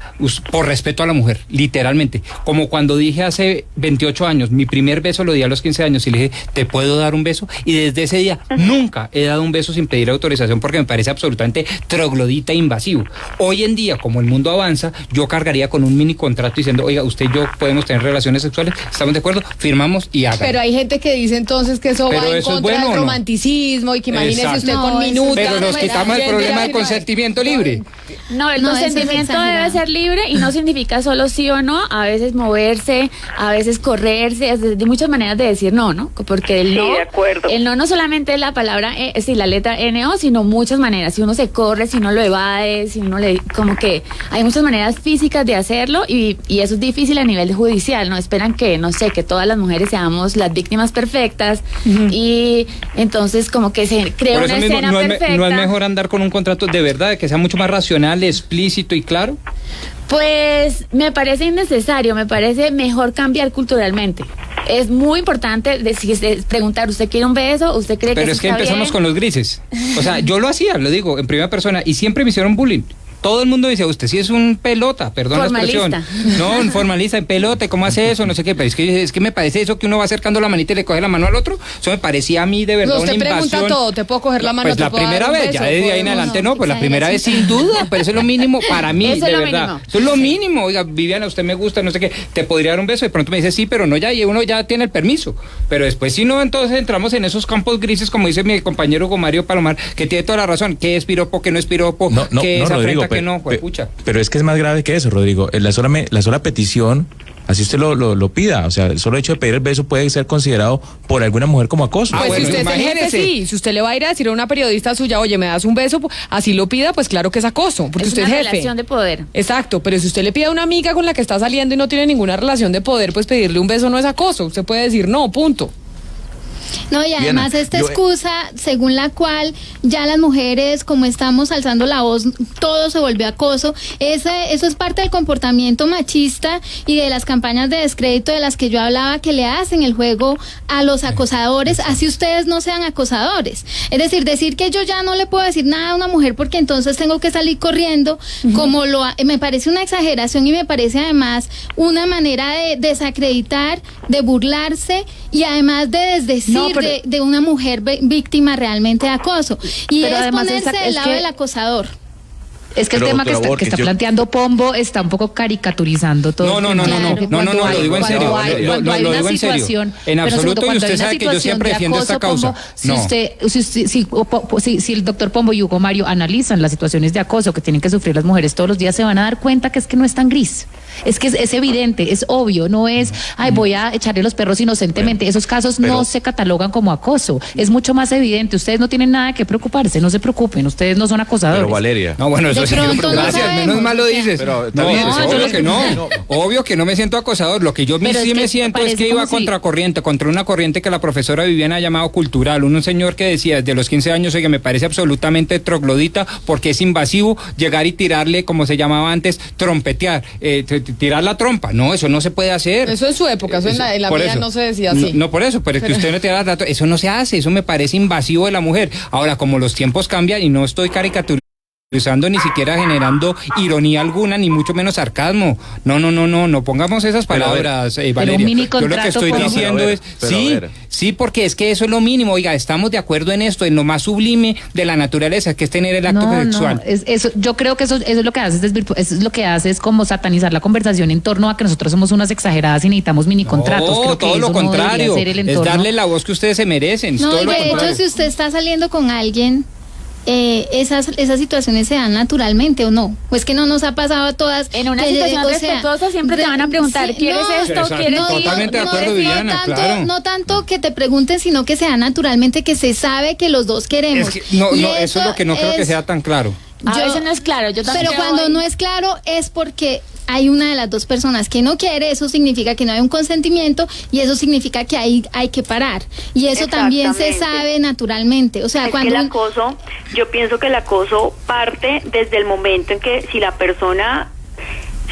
por respeto a la mujer, literalmente, como cuando dije hace 28 años, mi primer beso lo di a los 15 años y le dije, ¿te puedo dar un beso? Y desde ese día nunca he dado un beso sin pedir autorización porque me parece absolutamente troglodita e invasivo. Hoy en día, como el mundo avanza, yo cargaría con un mini contrato diciendo, oiga, usted y yo podemos tener relaciones sexuales, ¿estamos de acuerdo? Firmamos y hagan. Pero hay gente que dice entonces que eso va en contra del romanticismo y que imagínese usted con minutos. Pero nos quitamos el problema del consentimiento libre. No, el consentimiento debe ser libre y no significa solo sí o no, a veces moverse, a veces correrse, de muchas maneras de decir no, porque el no solamente es la palabra, la letra NO, sino muchas maneras, si uno se corre, si uno lo evade, si uno como que hay muchas maneras físicas de hacerlo y eso es difícil a nivel judicial, no esperan que, no sé, que todas las mujeres seamos las víctimas perfectas y entonces como que se crea una escena perfecta. ¿No es mejor andar con un contrato de verdad, que sea mucho más racional, explícito y claro? Pues me parece innecesario, me parece mejor cambiar culturalmente. Es muy importante preguntar, ¿usted quiere un beso? ¿Usted cree que Pero es que empezamos con los grises. O sea, yo lo hacía, lo digo, en primera persona, y siempre me hicieron bullying. Todo el mundo decía, usted sí es un pelota, perdón formalista. la expresión. No, un formalista, en pelota, ¿cómo hace eso? No sé qué, pero es que me parece eso que uno va acercando la manita y le coge la mano al otro. Eso me parecía a mí de verdad una invasión. Usted pregunta todo, ¿te puedo coger la mano? Pues la primera vez, ya desde ahí en adelante no, pues la primera vez sin duda, pero eso es lo mínimo para mí, Eso de es lo verdad. mínimo. Eso es lo mínimo. Oiga, Viviana, usted me gusta, no sé qué, te podría dar un beso, de pronto me dice sí, pero no ya, y uno ya tiene el permiso. Pero después si no, entonces entramos en esos campos grises, como dice mi compañero Hugo Mario Palomar, que tiene toda la razón, ¿qué es piropo, qué no es piropo, qué es Rodrigo, afrenta, qué no? Pues pucha. Pero es que es más grave que eso, Rodrigo. La sola petición, así usted lo pida, o sea, el solo hecho de pedir el beso puede ser considerado por alguna mujer como acoso. Pues bueno, si usted es el jefe, sí. Si usted le va a ir a decir a una periodista suya, oye, ¿me das un beso? Así lo pida, pues claro que es acoso, porque Es usted una es jefe. relación de poder. Exacto, pero si usted le pide a una amiga con la que está saliendo y no tiene ninguna relación de poder, pues pedirle un beso no es acoso. Usted puede decir no, punto. No, y además esta excusa según la cual ya las mujeres, como estamos alzando la voz, todo se volvió acoso, eso es parte del comportamiento machista y de las campañas de descrédito de las que yo hablaba, que le hacen el juego a los acosadores, así ustedes no sean acosadores. Es decir que yo ya no le puedo decir nada a una mujer porque entonces tengo que salir corriendo, me parece una exageración y me parece además una manera de desacreditar, de burlarse y además de desdecir de una mujer víctima realmente de acoso. Y pero es además ponerse del lado del acosador. Es que el tema que está planteando Pombo está un poco caricaturizando todo. No, lo digo en serio. Lo digo en serio. En absoluto, y usted sabe que yo siempre defiendo esta causa. Si el doctor Pombo y Hugo Mario analizan las situaciones de acoso que tienen que sufrir las mujeres todos los días, se van a dar cuenta que es que no es tan gris. Es que es evidente, es obvio, no es, voy a echarle los perros inocentemente. Esos casos no se catalogan como acoso. Es mucho más evidente. Ustedes no tienen nada que preocuparse, no se preocupen. Ustedes no son acosadores. Pero Valeria. No, bueno, eso sí, gracias, menos mal lo dices. Pero obvio que no me siento acosador. Lo que yo sí me siento es que iba contracorriente, contra una corriente que la profesora Viviana ha llamado cultural. Un señor que decía desde los 15 años, oiga, me parece absolutamente troglodita porque es invasivo llegar y tirarle, como se llamaba antes, trompetear, tirar la trompa. No, eso no se puede hacer. Eso en su época, eso en la mía no se decía así. No por eso, pero es que usted no tira la trompa, eso no se hace, eso me parece invasivo de la mujer. Ahora, como los tiempos cambian y no estoy caricaturizando ni siquiera generando ironía alguna, ni mucho menos sarcasmo. No pongamos esas palabras, Valeria. Yo lo que estoy diciendo es, sí, porque es que eso es lo mínimo. Oiga, estamos de acuerdo en esto, en lo más sublime de la naturaleza, que es tener el acto sexual. Yo creo que eso es lo que hace, eso es lo que hace es como satanizar la conversación en torno a que nosotros somos unas exageradas y necesitamos mini contratos. No, todo lo contrario, es darle la voz que ustedes se merecen. No, y de hecho, si usted está saliendo con alguien, esas situaciones se dan naturalmente o no, pues que no nos ha pasado a todas. En una situación respetuosa siempre te van a preguntar, ¿quieres esto? ¿Quieres totalmente de acuerdo, Viviana, claro. No tanto que te pregunten, sino que se da naturalmente, que se sabe que los dos queremos. Eso es lo que no creo que sea tan claro. A veces no es claro. Pero cuando no es claro es porque hay una de las dos personas que no quiere, eso significa que no hay un consentimiento y eso significa que hay que parar. Y eso también se sabe naturalmente. O sea, es cuando que el acoso, yo pienso que el acoso parte desde el momento en que si la persona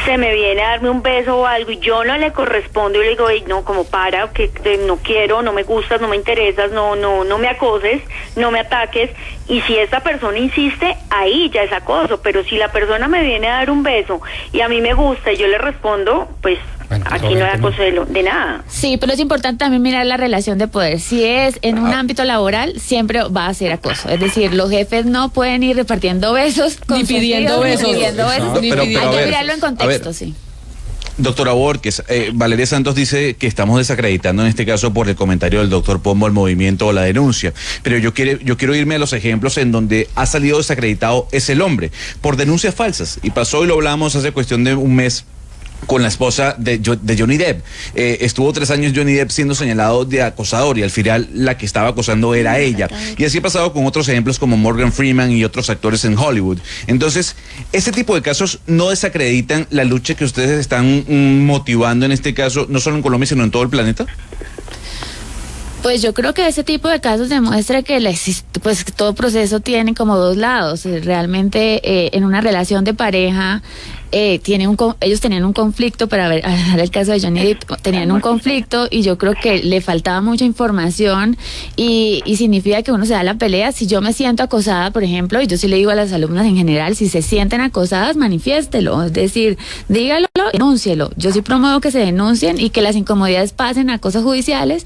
se me viene a darme un beso o algo y yo no le correspondo y le digo, no, como para, que no quiero, no me gustas, no me interesas, no me acoses, no me ataques, y si esta persona insiste, ahí ya es acoso. Pero si la persona me viene a dar un beso y a mí me gusta y yo le respondo, pues aquí no hay acoso de nada. Sí, pero es importante también mirar la relación de poder. Si es en un ámbito laboral, siempre va a ser acoso. Es decir, los jefes no pueden ir repartiendo besos, ni pidiendo besos. Hay que mirarlo en contexto, sí. Doctora Borges, Valeria Santos dice que estamos desacreditando en este caso por el comentario del doctor Pombo el movimiento o la denuncia, pero yo quiero irme a los ejemplos en donde ha salido desacreditado es el hombre por denuncias falsas, y pasó y lo hablamos hace cuestión de un mes con la esposa de Johnny Depp. Estuvo 3 años Johnny Depp siendo señalado de acosador y al final la que estaba acosando era ella. Y así ha pasado con otros ejemplos como Morgan Freeman y otros actores en Hollywood. Entonces, este tipo de casos no desacreditan la lucha que ustedes están motivando en este caso, no solo en Colombia, sino en todo el planeta. Pues yo creo que ese tipo de casos demuestra que pues todo proceso tiene como dos lados. Realmente en una relación de pareja ellos tenían un conflicto, para ver el caso de Johnny Depp, tenían un conflicto y yo creo que le faltaba mucha información y significa que uno se da la pelea. Si yo me siento acosada, por ejemplo, y yo sí le digo a las alumnas en general, si se sienten acosadas, manifiéstelo, es decir, dígalo, denúncielo. Yo sí promuevo que se denuncien y que las incomodidades pasen a cosas judiciales,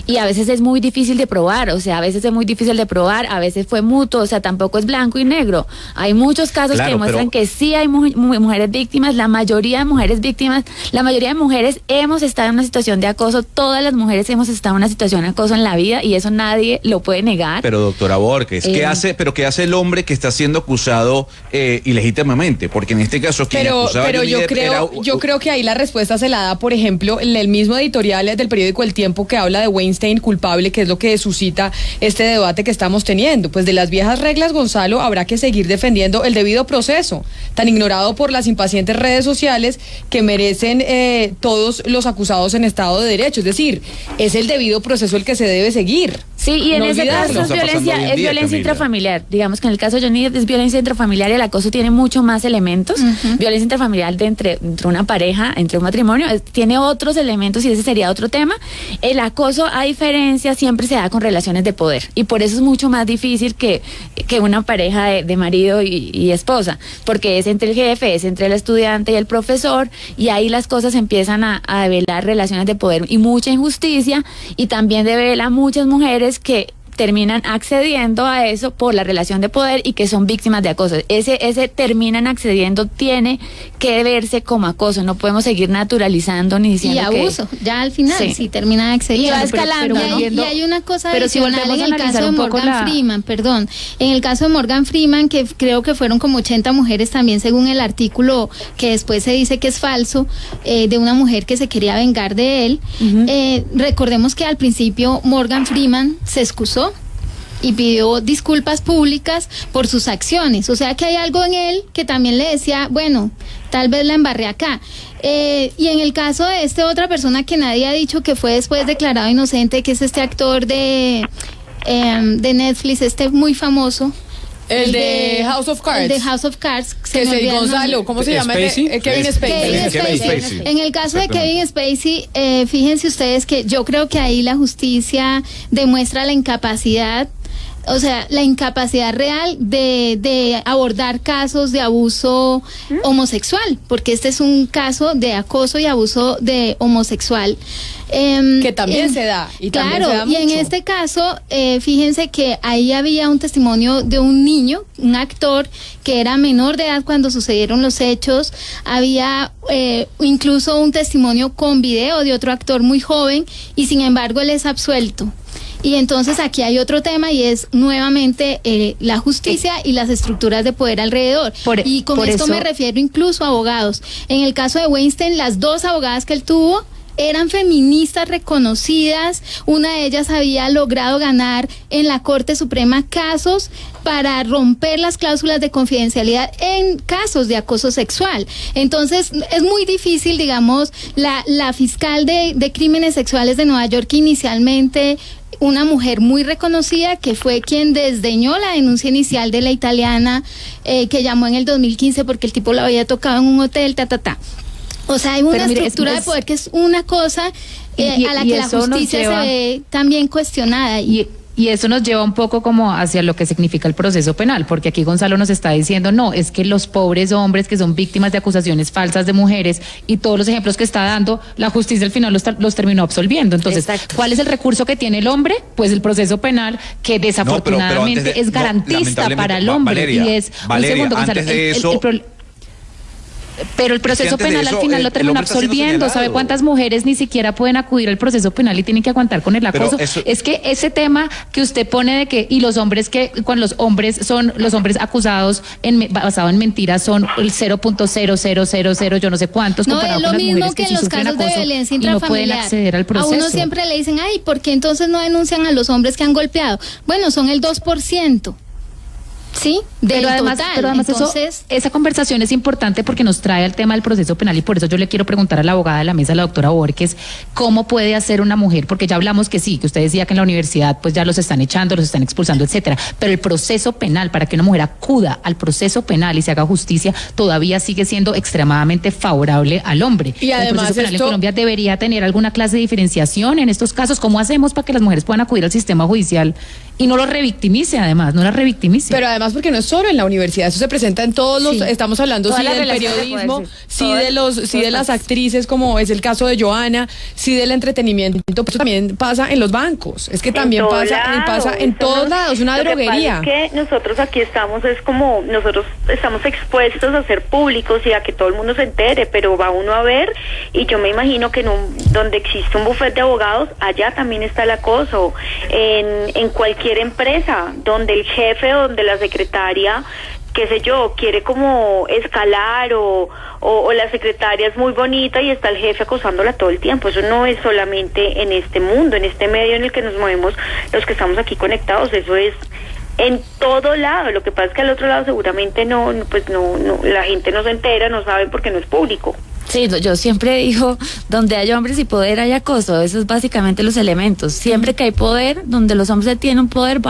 y a veces es muy difícil de probar, a veces fue mutuo, o sea, tampoco es blanco y negro. Hay muchos casos que demuestran que sí hay mujeres víctimas, la mayoría de mujeres hemos estado en una situación de acoso, todas las mujeres hemos estado en una situación de acoso en la vida y eso nadie lo puede negar. Pero doctora Borges, ¿qué hace el hombre que está siendo acusado ilegítimamente? Porque en este caso pero yo creo que ahí la respuesta se la da, por ejemplo, el mismo editorial del periódico El Tiempo, que habla de Weinstein culpable, que es lo que suscita este debate que estamos teniendo. Pues de las viejas reglas, Gonzalo, habrá que seguir defendiendo el debido proceso, tan ignorado por las impacientes redes sociales, que merecen todos los acusados en Estado de Derecho. Es decir, es el debido proceso el que se debe seguir. Sí, y en ese caso es violencia intrafamiliar. Digamos que en el caso de Johnny Depp es violencia intrafamiliar y el acoso tiene mucho más elementos. Violencia intrafamiliar entre una pareja, entre un matrimonio, tiene otros elementos y ese sería otro tema. El acoso, a diferencia, siempre se da con relaciones de poder y por eso es mucho más difícil que una pareja de marido y esposa, porque es entre el jefe, es entre el estudiante y el profesor, y ahí las cosas empiezan a develar relaciones de poder y mucha injusticia, y también devela muchas mujeres que terminan accediendo a eso por la relación de poder y que son víctimas de acoso. Ese terminan accediendo tiene que verse como acoso. No podemos seguir naturalizando ni diciendo y abuso, ya al final sí terminan accediendo. Y va escalando. Y hay una cosa adicional en el caso de Morgan Freeman, en el caso de Morgan Freeman, que creo que fueron como 80 mujeres también, según el artículo que después se dice que es falso, de una mujer que se quería vengar de él. Recordemos que al principio Morgan Freeman se excusó y pidió disculpas públicas por sus acciones, o sea que hay algo en él que también le decía, bueno, tal vez la embarré acá. Y en el caso de otra persona que nadie ha dicho que fue después declarado inocente, que es este actor de Netflix, muy famoso. El de House of Cards. El de House of Cards. Gonzalo, ¿cómo se llama? Kevin Spacey. En el caso de Kevin Spacey, fíjense ustedes que yo creo que ahí la justicia demuestra la incapacidad, o sea, la incapacidad real de abordar casos de abuso homosexual, porque este es un caso de acoso y abuso de homosexual. Que también se da. Y claro, también se da mucho. Y en este caso, fíjense que ahí había un testimonio de un niño, un actor que era menor de edad cuando sucedieron los hechos. Había incluso un testimonio con video de otro actor muy joven y sin embargo él es absuelto. Y entonces aquí hay otro tema y es nuevamente la justicia y las estructuras de poder alrededor. Y con esto me refiero incluso a abogados. En el caso de Weinstein, las dos abogadas que él tuvo eran feministas reconocidas. Una de ellas había logrado ganar en la Corte Suprema casos para romper las cláusulas de confidencialidad en casos de acoso sexual. Entonces es muy difícil, digamos, la fiscal de crímenes sexuales de Nueva York, inicialmente una mujer muy reconocida, que fue quien desdeñó la denuncia inicial de la italiana, que llamó en el 2015 porque el tipo la había tocado en un hotel, O sea, hay una estructura de poder que es una cosa a la que la justicia se ve también cuestionada. Y eso nos lleva un poco como hacia lo que significa el proceso penal, porque aquí Gonzalo nos está diciendo, no, es que los pobres hombres que son víctimas de acusaciones falsas de mujeres y todos los ejemplos que está dando, la justicia al final los terminó absolviendo. Entonces, ¿cuál es el recurso que tiene el hombre? Pues el proceso penal, que desafortunadamente es garantista para el hombre. Valeria, y es un segundo, Gonzalo, pero el proceso penal al final lo termina absolviendo. ¿Sabe cuántas mujeres ni siquiera pueden acudir al proceso penal y tienen que aguantar con el acoso? Es que ese tema que usted pone de que, y los hombres que, cuando los hombres acusados basado en mentiras son el 0.0000 yo no sé cuántos, no, comparado es lo con las mismo mujeres que en los casos de violencia intrafamiliar. Y no pueden acceder al proceso. A uno siempre le dicen, ay, ¿por qué entonces no denuncian a los hombres que han golpeado? Bueno, son el 2%. Sí, pero además, Entonces, esa conversación es importante porque nos trae al tema del proceso penal y por eso yo le quiero preguntar a la abogada de la mesa, la doctora Borges, ¿cómo puede hacer una mujer? Porque ya hablamos que sí, que usted decía que en la universidad pues ya los están echando, los están expulsando, etcétera, pero el proceso penal, para que una mujer acuda al proceso penal y se haga justicia, todavía sigue siendo extremadamente favorable al hombre. Y además el proceso penal en Colombia debería tener alguna clase de diferenciación en estos casos. ¿Cómo hacemos para que las mujeres puedan acudir al sistema judicial y no lo revictimice, además, no la revictimice? Pero además porque no es solo en la universidad, eso se presenta en todos los, estamos hablando Todas sí las del relaciones de periodismo, poder, sí de los, sí de las actrices, como es el caso de Joana, sí del entretenimiento, pero eso también pasa en los bancos, es que también pasa en todos lados, una droguería. Lo que pasa es que nosotros aquí estamos, es como, nosotros estamos expuestos a ser públicos y a que todo el mundo se entere, pero va uno a ver, y yo me imagino que donde existe un bufete de abogados, allá también está el acoso, en cualquier empresa, donde el jefe o donde la secretaria, qué sé yo, quiere como escalar o la secretaria es muy bonita y está el jefe acosándola todo el tiempo. Eso no es solamente en este mundo, en este medio en el que nos movemos los que estamos aquí conectados, eso es en todo lado. Lo que pasa es que al otro lado seguramente no, la gente no se entera, no sabe porque no es público. Sí, yo siempre digo, donde hay hombres y poder hay acoso, eso es básicamente los elementos. Siempre que hay poder, donde los hombres tienen un poder,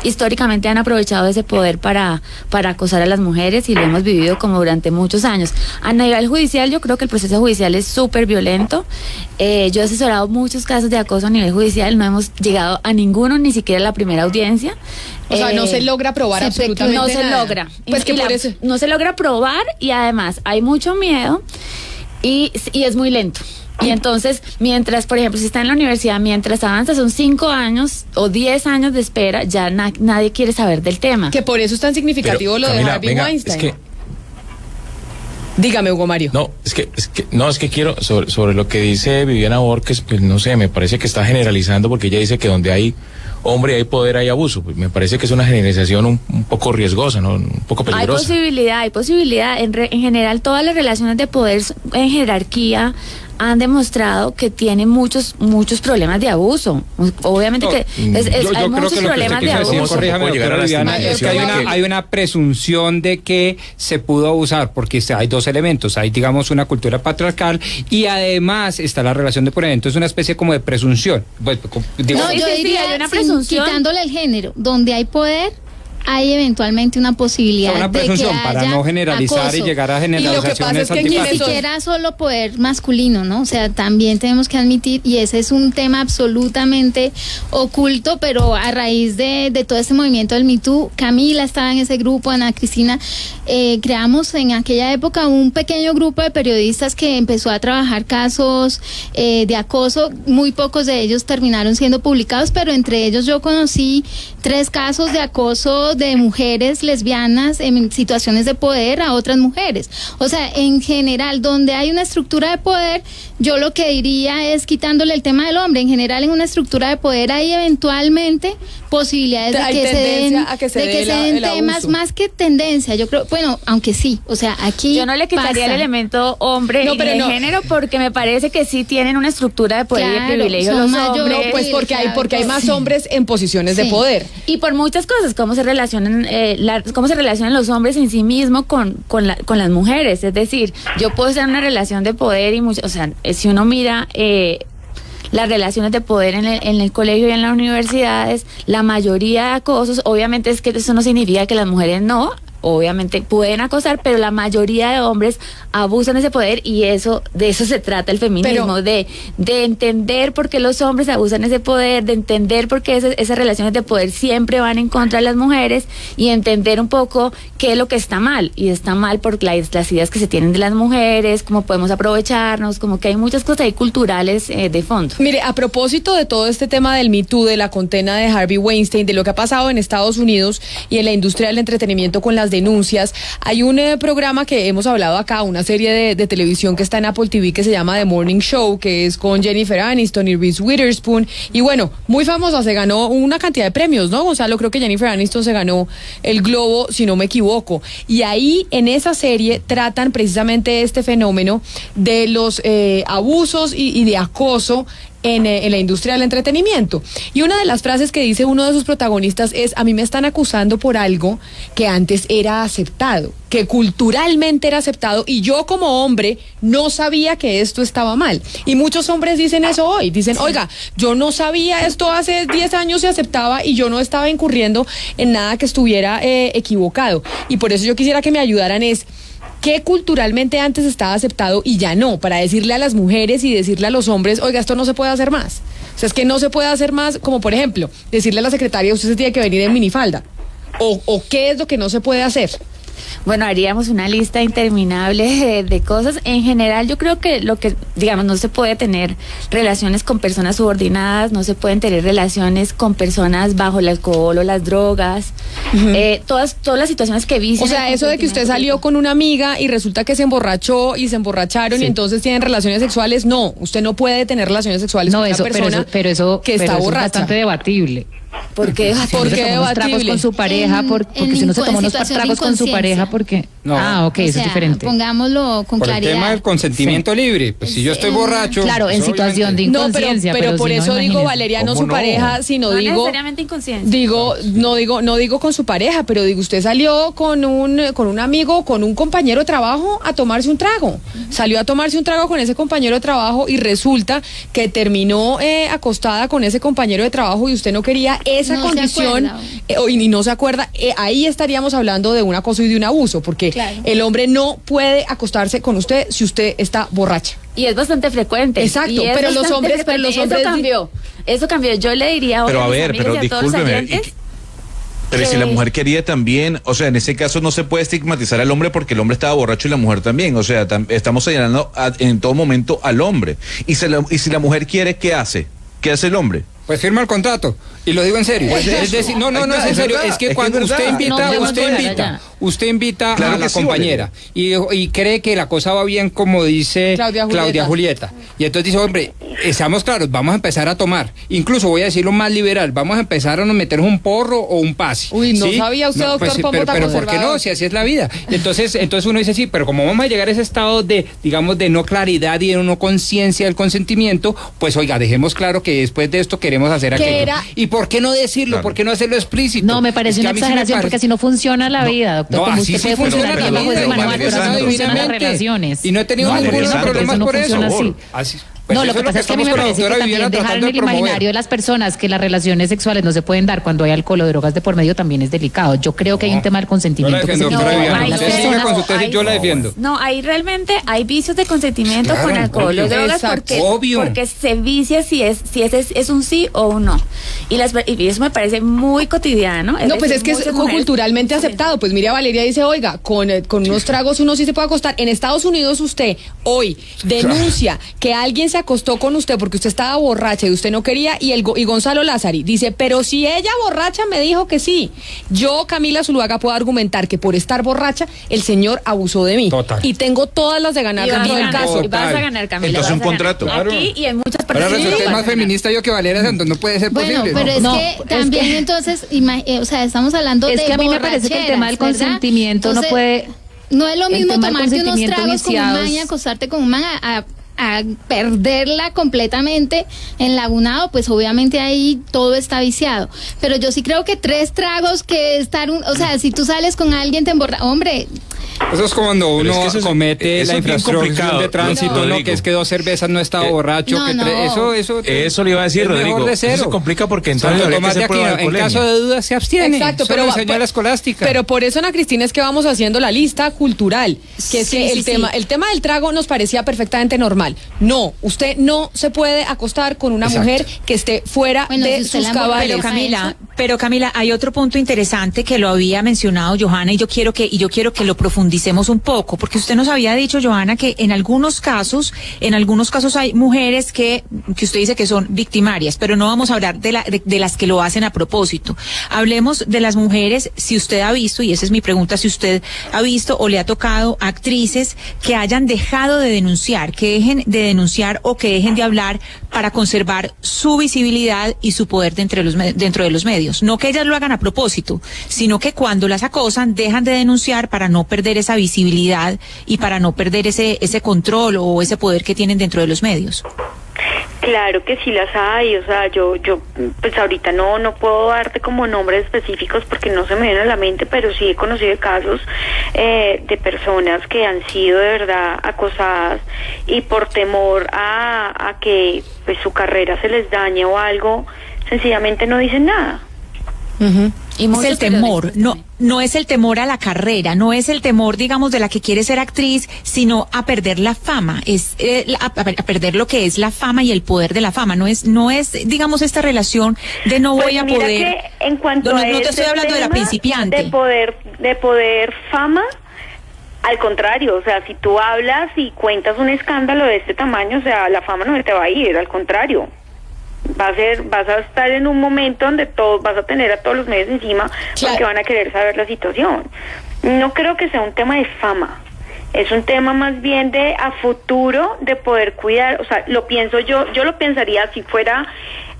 históricamente han aprovechado ese poder para acosar a las mujeres y lo hemos vivido como durante muchos años. A nivel judicial, yo creo que el proceso judicial es súper violento. Yo he asesorado muchos casos de acoso a nivel judicial, no hemos llegado a ninguno, ni siquiera a la primera audiencia. O sea, no se logra probar absolutamente nada. No se logra. Pues que por eso. No se logra probar y además hay mucho miedo y es muy lento. Y entonces, mientras, por ejemplo, si está en la universidad, mientras avanza, son 5 años o 10 años de espera, ya nadie quiere saber del tema. Que por eso es tan significativo Pero, lo Camila, de Harvey venga, Weinstein. Es que, dígame, Hugo Mario. No, es que quiero, sobre lo que dice Viviana Borges, pues no sé, me parece que está generalizando porque ella dice que donde hay hombre hay poder, hay abuso. Pues me parece que es una generalización un poco riesgosa, ¿no? Un poco peligrosa. Hay posibilidad. En general, todas las relaciones de poder en jerarquía han demostrado que tienen muchos problemas de abuso. Obviamente que hay muchos problemas de abuso. Corríjame, doctora Viviana, es que hay una presunción de que se pudo abusar, porque hay dos elementos. Hay, digamos, una cultura patriarcal y además está la relación de poder. Entonces, una especie como de presunción. Pues, no, yo diría, hay una presunción, quitándole el género. Donde hay poder, hay eventualmente una posibilidad una presunción de que para haya no generalizar acoso. Y llegar a generalizaciones. Y lo que pasa es que ni siquiera solo poder masculino, ¿no? O sea, también tenemos que admitir, y ese es un tema absolutamente oculto, pero a raíz de todo este movimiento del Me Too, Camila estaba en ese grupo, Ana Cristina, creamos en aquella época un pequeño grupo de periodistas que empezó a trabajar casos de acoso. Muy pocos de ellos terminaron siendo publicados, pero entre ellos yo conocí 3 casos de acoso de mujeres lesbianas en situaciones de poder a otras mujeres. O sea, en general, donde hay una estructura de poder, yo lo que diría es quitándole el tema del hombre. En general, en una estructura de poder hay eventualmente posibilidades de que se den temas, más que tendencia, yo creo, bueno, aunque sí, o sea, aquí yo no le quitaría el elemento hombre y de género, porque me parece que sí tienen una estructura de poder y de privilegio los hombres. No, pues porque hay más hombres en posiciones de poder. Y por muchas cosas, cómo se relacionan los hombres en sí mismos con las mujeres. Es decir, yo puedo estar en una relación de poder y o sea, si uno mira las relaciones de poder en el colegio y en las universidades, la mayoría de acosos, obviamente es que eso no significa que las mujeres no, obviamente pueden acosar, pero la mayoría de hombres abusan de ese poder y de eso se trata el feminismo, de entender por qué los hombres abusan de ese poder, de entender por qué esas relaciones de poder siempre van en contra de las mujeres y entender un poco qué es lo que está mal. Y está mal por las ideas que se tienen de las mujeres, cómo podemos aprovecharnos, como que hay muchas cosas ahí culturales de fondo. Mire, a propósito de todo este tema del Me Too, de la condena de Harvey Weinstein, de lo que ha pasado en Estados Unidos y en la industria del entretenimiento con las denuncias, hay un programa que hemos hablado acá, una serie de televisión que está en Apple TV que se llama The Morning Show, que es con Jennifer Aniston y Reese Witherspoon, y bueno, muy famosa, se ganó una cantidad de premios, ¿no, Gonzalo? Creo que Jennifer Aniston se ganó el Globo, si no me equivoco, y ahí en esa serie tratan precisamente este fenómeno de los abusos y de acoso en la industria del entretenimiento. Y una de las frases que dice uno de sus protagonistas es: a mí me están acusando por algo que antes era aceptado, que culturalmente era aceptado, y yo como hombre no sabía que esto estaba mal. Y muchos hombres dicen eso hoy, dicen, oiga, yo no sabía esto, hace 10 años se aceptaba y yo no estaba incurriendo en nada que estuviera equivocado. Y por eso yo quisiera que me ayudaran ¿qué culturalmente antes estaba aceptado y ya no? Para decirle a las mujeres y decirle a los hombres, oiga, esto no se puede hacer más. O sea, es que no se puede hacer más, como por ejemplo, decirle a la secretaria, usted se tiene que venir en minifalda. O ¿qué es lo que no se puede hacer? Bueno, haríamos una lista interminable de cosas. En general, yo creo que digamos, no se puede tener relaciones con personas subordinadas, no se pueden tener relaciones con personas bajo el alcohol o las drogas, todas las situaciones que vician. O sea, eso de que usted salió con una amiga y resulta que se emborrachó y se emborracharon y entonces tienen relaciones sexuales, no, usted no puede tener relaciones sexuales con una persona que está borracha. Es bastante debatible. ¿Por qué? Porque se tomó unos tragos con su pareja, porque si no se tomó unos tragos con su pareja, porque... No. Ok, eso es diferente. Pongámoslo con claridad. Por el tema del consentimiento libre, pues si yo estoy borracho... Claro, en situación de inconsciencia. pero por eso digo, Valeria, no su pareja, sino no digo... necesariamente inconsciencia. No digo con su pareja, pero digo, usted salió con un amigo, con un compañero de trabajo a tomarse un trago. Salió a tomarse un trago con ese compañero de trabajo y resulta que terminó acostada con ese compañero de trabajo y usted no quería esa condición y no se acuerda, ahí estaríamos hablando de un acoso y de un abuso, porque el hombre no puede acostarse con usted si usted está borracha. Y es bastante frecuente. Exacto, pero los hombres Eso cambió. Yo le diría pero a ver, pero discúlpeme. Pero si la mujer quería también, o sea, en ese caso no se puede estigmatizar al hombre porque el hombre estaba borracho y la mujer también. O sea, estamos señalando en todo momento al hombre. Y si la mujer quiere, ¿qué hace? ¿Qué hace el hombre? Pues firma el contrato. Y lo digo en serio. Pues es decir, no, es en serio. Es que cuando usted invita a la compañera y cree que la cosa va bien, como dice Claudia Julieta. Y entonces dice, hombre, seamos claros, vamos a empezar a tomar. Incluso voy a decirlo más liberal, vamos a empezar a meternos un porro o un pase. Uy, no sabía usted, doctor Pombo, pero ¿por qué no? Si así es la vida. Entonces uno dice, sí, pero como vamos a llegar a ese estado de, digamos, de no claridad y de no conciencia del consentimiento, pues oiga, dejemos claro que después de esto queremos hacer aquello. ¿Y por qué no decirlo? ¿Por qué no hacerlo explícito? No, me parece una exageración, porque así no funciona la vida, doctor. No, como así usted sí puede funciona funcionar bien bajo ese manual, pero así no funcionan las relaciones. Y no he tenido ningún problema por eso. Así. Pues no, lo que pasa es que a mí me parece que también dejar en el imaginario de las personas que las relaciones sexuales no se pueden dar cuando hay alcohol o drogas de por medio también es delicado. Yo creo que hay un tema del consentimiento. Yo la defiendo. No, ahí realmente hay vicios de consentimiento con alcohol o drogas porque se vicia si es un sí o un no. Y eso me parece muy cotidiano. No, pues es que es culturalmente aceptado. Pues mira, Valeria dice, oiga, con unos tragos uno sí se puede acostar. En Estados Unidos usted hoy denuncia que alguien se acostó con usted porque usted estaba borracha y usted no quería, y Gonzalo Lázari dice, pero si ella borracha me dijo que sí. Yo, Camila Zuluaga, puedo argumentar que por estar borracha el señor abusó de mí. Total. Y tengo todas las de ganar dentro del caso. Y vas a ganar, Camila. Entonces un contrato. Aquí y en muchas partes. Ahora resulta más feminista yo que Valeria Santos, no puede ser posible. Pero es que también entonces, o sea, estamos hablando de que a mí me parece que el tema del consentimiento no puede... No es lo mismo tomarte unos tragos con un man y acostarte con un man a perderla completamente enlagunado, pues obviamente ahí todo está viciado. Pero yo sí creo que 3 tragos que estar, o sea, si tú sales con alguien te emborrachas, hombre. Eso es cuando uno comete la infracción de tránsito, que es que 2 cervezas no estaba borracho. Eso le iba a decir, Rodrigo. Eso se complica porque entonces en caso de duda se abstiene. Exacto, pero la escolástica. Pero por eso, Ana Cristina, es que vamos haciendo la lista cultural, que es que el tema del trago nos parecía perfectamente normal. No, usted no se puede acostar con una mujer que esté fuera de sus cabales. Pero Camila, hay otro punto interesante que lo había mencionado Johanna y yo quiero que lo profundicemos un poco, porque usted nos había dicho, Johanna, que en algunos casos hay mujeres que usted dice que son victimarias, pero no vamos a hablar de las que lo hacen a propósito. Hablemos de las mujeres, si usted ha visto, y esa es mi pregunta, si usted ha visto o le ha tocado actrices que hayan dejado de denunciar, que dejen de denunciar o que dejen de hablar para conservar su visibilidad y su poder dentro de los medios. No que ellas lo hagan a propósito, sino que cuando las acosan dejan de denunciar para no perder esa visibilidad y para no perder ese control o ese poder que tienen dentro de los medios. Claro que sí las hay, o sea, yo pues ahorita no puedo darte como nombres específicos porque no se me vienen a la mente, pero sí he conocido casos de personas que han sido de verdad acosadas y por temor a que pues su carrera se les dañe o algo, sencillamente no dicen nada. Y es el temor, no es el temor a la carrera, no es el temor, digamos, de la que quiere ser actriz, sino a perder la fama, es a perder lo que es la fama y el poder de la fama, no es digamos, esta relación de no voy a poder. Que en cuanto no a te estoy hablando de la principiante. De poder fama, al contrario, o sea, si tú hablas y cuentas un escándalo de este tamaño, o sea, la fama no se te va a ir, al contrario. Vas a estar en un momento donde vas a tener a todos los medios encima, claro, porque van a querer saber la situación. No creo que sea un tema de fama, es un tema más bien de a futuro, de poder cuidar, o sea, lo pienso yo lo pensaría si fuera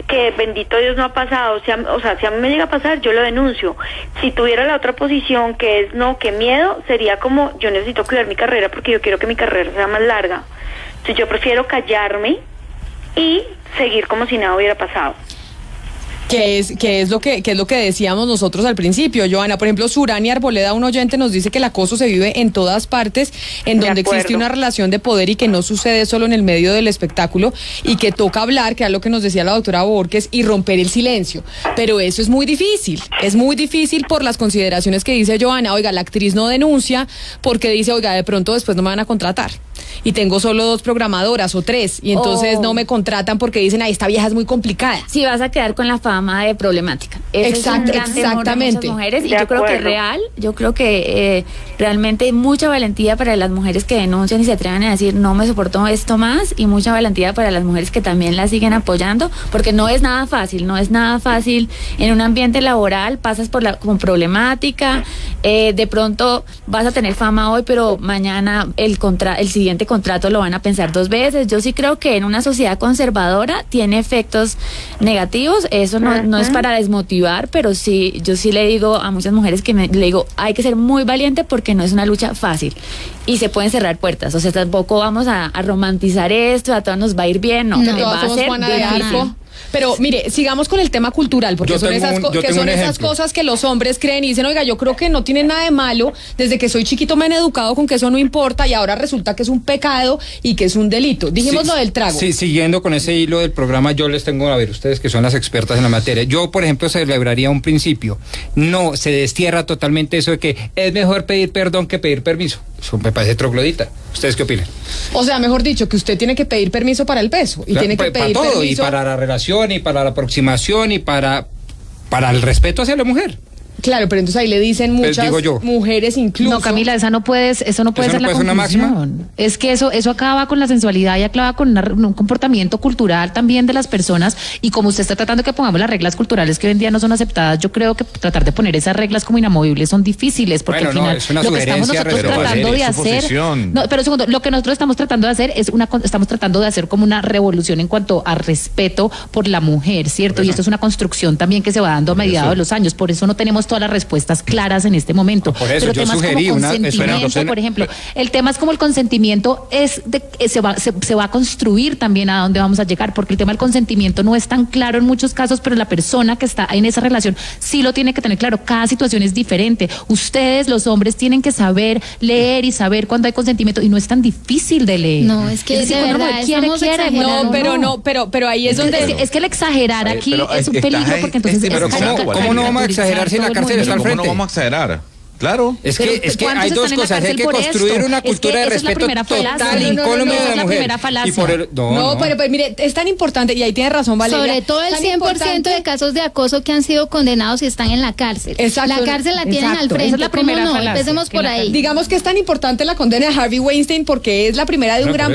que bendito Dios no ha pasado, si a mí me llega a pasar, yo lo denuncio. Si tuviera la otra posición que es no, que miedo, sería como yo necesito cuidar mi carrera porque yo quiero que mi carrera sea más larga. Entonces yo prefiero callarme y seguir como si nada hubiera pasado. ¿Qué es lo que decíamos nosotros al principio, Johanna? Por ejemplo, Surani Arboleda, un oyente, nos dice que el acoso se vive en todas partes, en donde existe una relación de poder y que no sucede solo en el medio del espectáculo y que toca hablar, que es lo que nos decía la doctora Borges, y romper el silencio. Pero eso es muy difícil por las consideraciones que dice Johanna. Oiga, la actriz no denuncia porque dice, oiga, de pronto después no me van a contratar. Y tengo solo 2 programadoras o 3, y entonces no me contratan porque dicen, ay, esta vieja es muy complicada. Sí, vas a quedar con la fama de problemática. Exactamente. Mujeres, y yo creo que yo creo que realmente hay mucha valentía para las mujeres que denuncian y se atreven a decir, no me soporto esto más, y mucha valentía para las mujeres que también la siguen apoyando, porque no es nada fácil en un ambiente laboral, pasas como problemática, de pronto vas a tener fama hoy, pero mañana el siguiente contrato lo van a pensar 2 veces. Yo sí creo que en una sociedad conservadora tiene efectos negativos. Eso no es para desmotivar, pero sí, yo sí le digo a muchas mujeres le digo, hay que ser muy valiente porque no es una lucha fácil y se pueden cerrar puertas. O sea, tampoco vamos a romantizar esto, a todos nos va a ir bien, no. Va a ser difícil. Pero mire, sigamos con el tema cultural, porque son esas cosas que los hombres creen y dicen, oiga, yo creo que no tiene nada de malo, desde que soy chiquito me han educado con que eso no importa y ahora resulta que es un pecado y que es un delito. Dijimos lo del trago. Sí, siguiendo con ese hilo del programa, yo les tengo, a ver, ustedes que son las expertas en la materia, yo, por ejemplo, celebraría un principio. No, se destierra totalmente eso de que es mejor pedir perdón que pedir permiso. Eso me parece troglodita. ¿Ustedes qué opinan? O sea, mejor dicho, que usted tiene que pedir permiso para el beso y tiene que pedir para todo, permiso, y para la relación, y para la aproximación, y para el respeto hacia la mujer. Claro, pero entonces ahí le dicen muchas mujeres incluso. No, Camila, eso no puede ser la conclusión. Es que eso acaba con la sensualidad y acaba con un comportamiento cultural también de las personas, y como usted está tratando que pongamos las reglas culturales que hoy en día no son aceptadas, yo creo que tratar de poner esas reglas como inamovibles son difíciles, porque al final lo que estamos nosotros tratando de hacer, lo que nosotros estamos tratando de hacer estamos tratando de hacer como una revolución en cuanto a respeto por la mujer, ¿cierto? Y esto es una construcción también que se va dando a mediados de los años, por eso no tenemos todas las respuestas claras en este momento. Por eso pero yo temas sugerí como consentimiento, por ejemplo, el tema es como el consentimiento se va a construir también a dónde vamos a llegar, porque el tema del consentimiento no es tan claro en muchos casos, pero la persona que está en esa relación sí lo tiene que tener claro. Cada situación es diferente. Ustedes, los hombres, tienen que saber leer y saber cuándo hay consentimiento, y no es tan difícil de leer. No, es que de verdad pero ahí es donde es que el exagerar aquí es un peligro, porque entonces pero ¿cómo no vamos a exagerar si la cárcel está al frente? ¿Cómo no vamos a exagerar? Claro. Es que hay 2 cosas. Hay que construir una cultura de respeto total y incólume de la mujer. Pero mire, es tan importante, y ahí tiene razón Valeria. Sobre todo el 100% de casos de acoso que han sido condenados y están en la cárcel. Exacto. La cárcel la tienen al frente. Esa es la primera falacia. Empecemos por ahí. Digamos que es tan importante la condena de Harvey Weinstein porque es la primera de un gran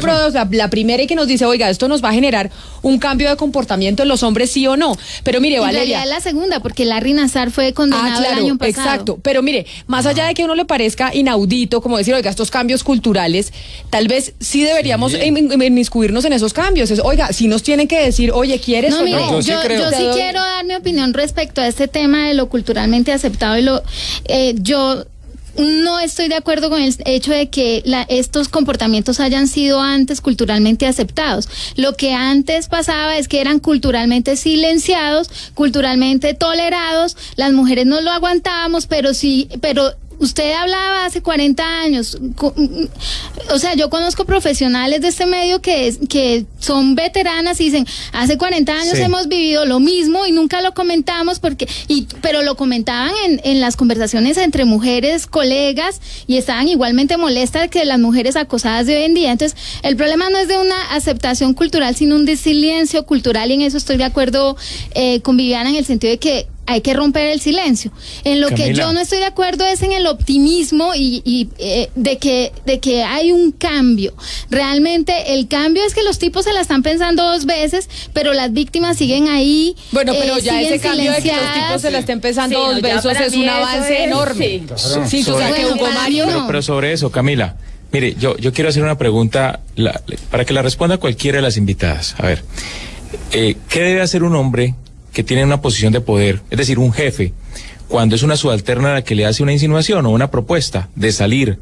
la primera y que nos dice, oiga, esto nos va a generar un cambio de comportamiento en los hombres, sí o no. Pero mire, Valeria. En realidad es la segunda, porque Larry Nassar fue condenado el año pasado. Exacto. Pero mire, más allá de que a uno le parezca inaudito, como decir, oiga, estos cambios culturales, tal vez sí deberíamos inmiscuirnos en esos cambios. Oiga, si nos tienen que decir, oye, ¿quieres o no? Mire, yo sí quiero dar mi opinión respecto a este tema de lo culturalmente aceptado y yo no estoy de acuerdo con el hecho de que estos comportamientos hayan sido antes culturalmente aceptados. Lo que antes pasaba es que eran culturalmente silenciados, culturalmente tolerados, las mujeres no lo aguantábamos, pero usted hablaba hace 40 años, o sea, yo conozco profesionales de este medio que son veteranas y dicen, hace 40 años hemos vivido lo mismo y nunca lo comentamos pero lo comentaban en las conversaciones entre mujeres, colegas, y estaban igualmente molestas que las mujeres acosadas de hoy en día. Entonces, el problema no es de una aceptación cultural, sino un silencio cultural, y en eso estoy de acuerdo con Viviana en el sentido de que hay que romper el silencio. En lo Camila, que yo no estoy de acuerdo es en el optimismo y de que hay un cambio. Realmente el cambio es que los tipos se la están pensando 2 veces, pero las víctimas siguen ahí. Bueno, pero ya ese cambio de que los tipos se la estén pensando 2 veces es un avance enorme. Sí, o sea, que Hugo Mario... Pero sobre eso, Camila, mire, yo quiero hacer una pregunta para que la responda cualquiera de las invitadas. A ver, ¿qué debe hacer un hombre que tiene una posición de poder, es decir, un jefe, cuando es una subalterna a la que le hace una insinuación o una propuesta de salir,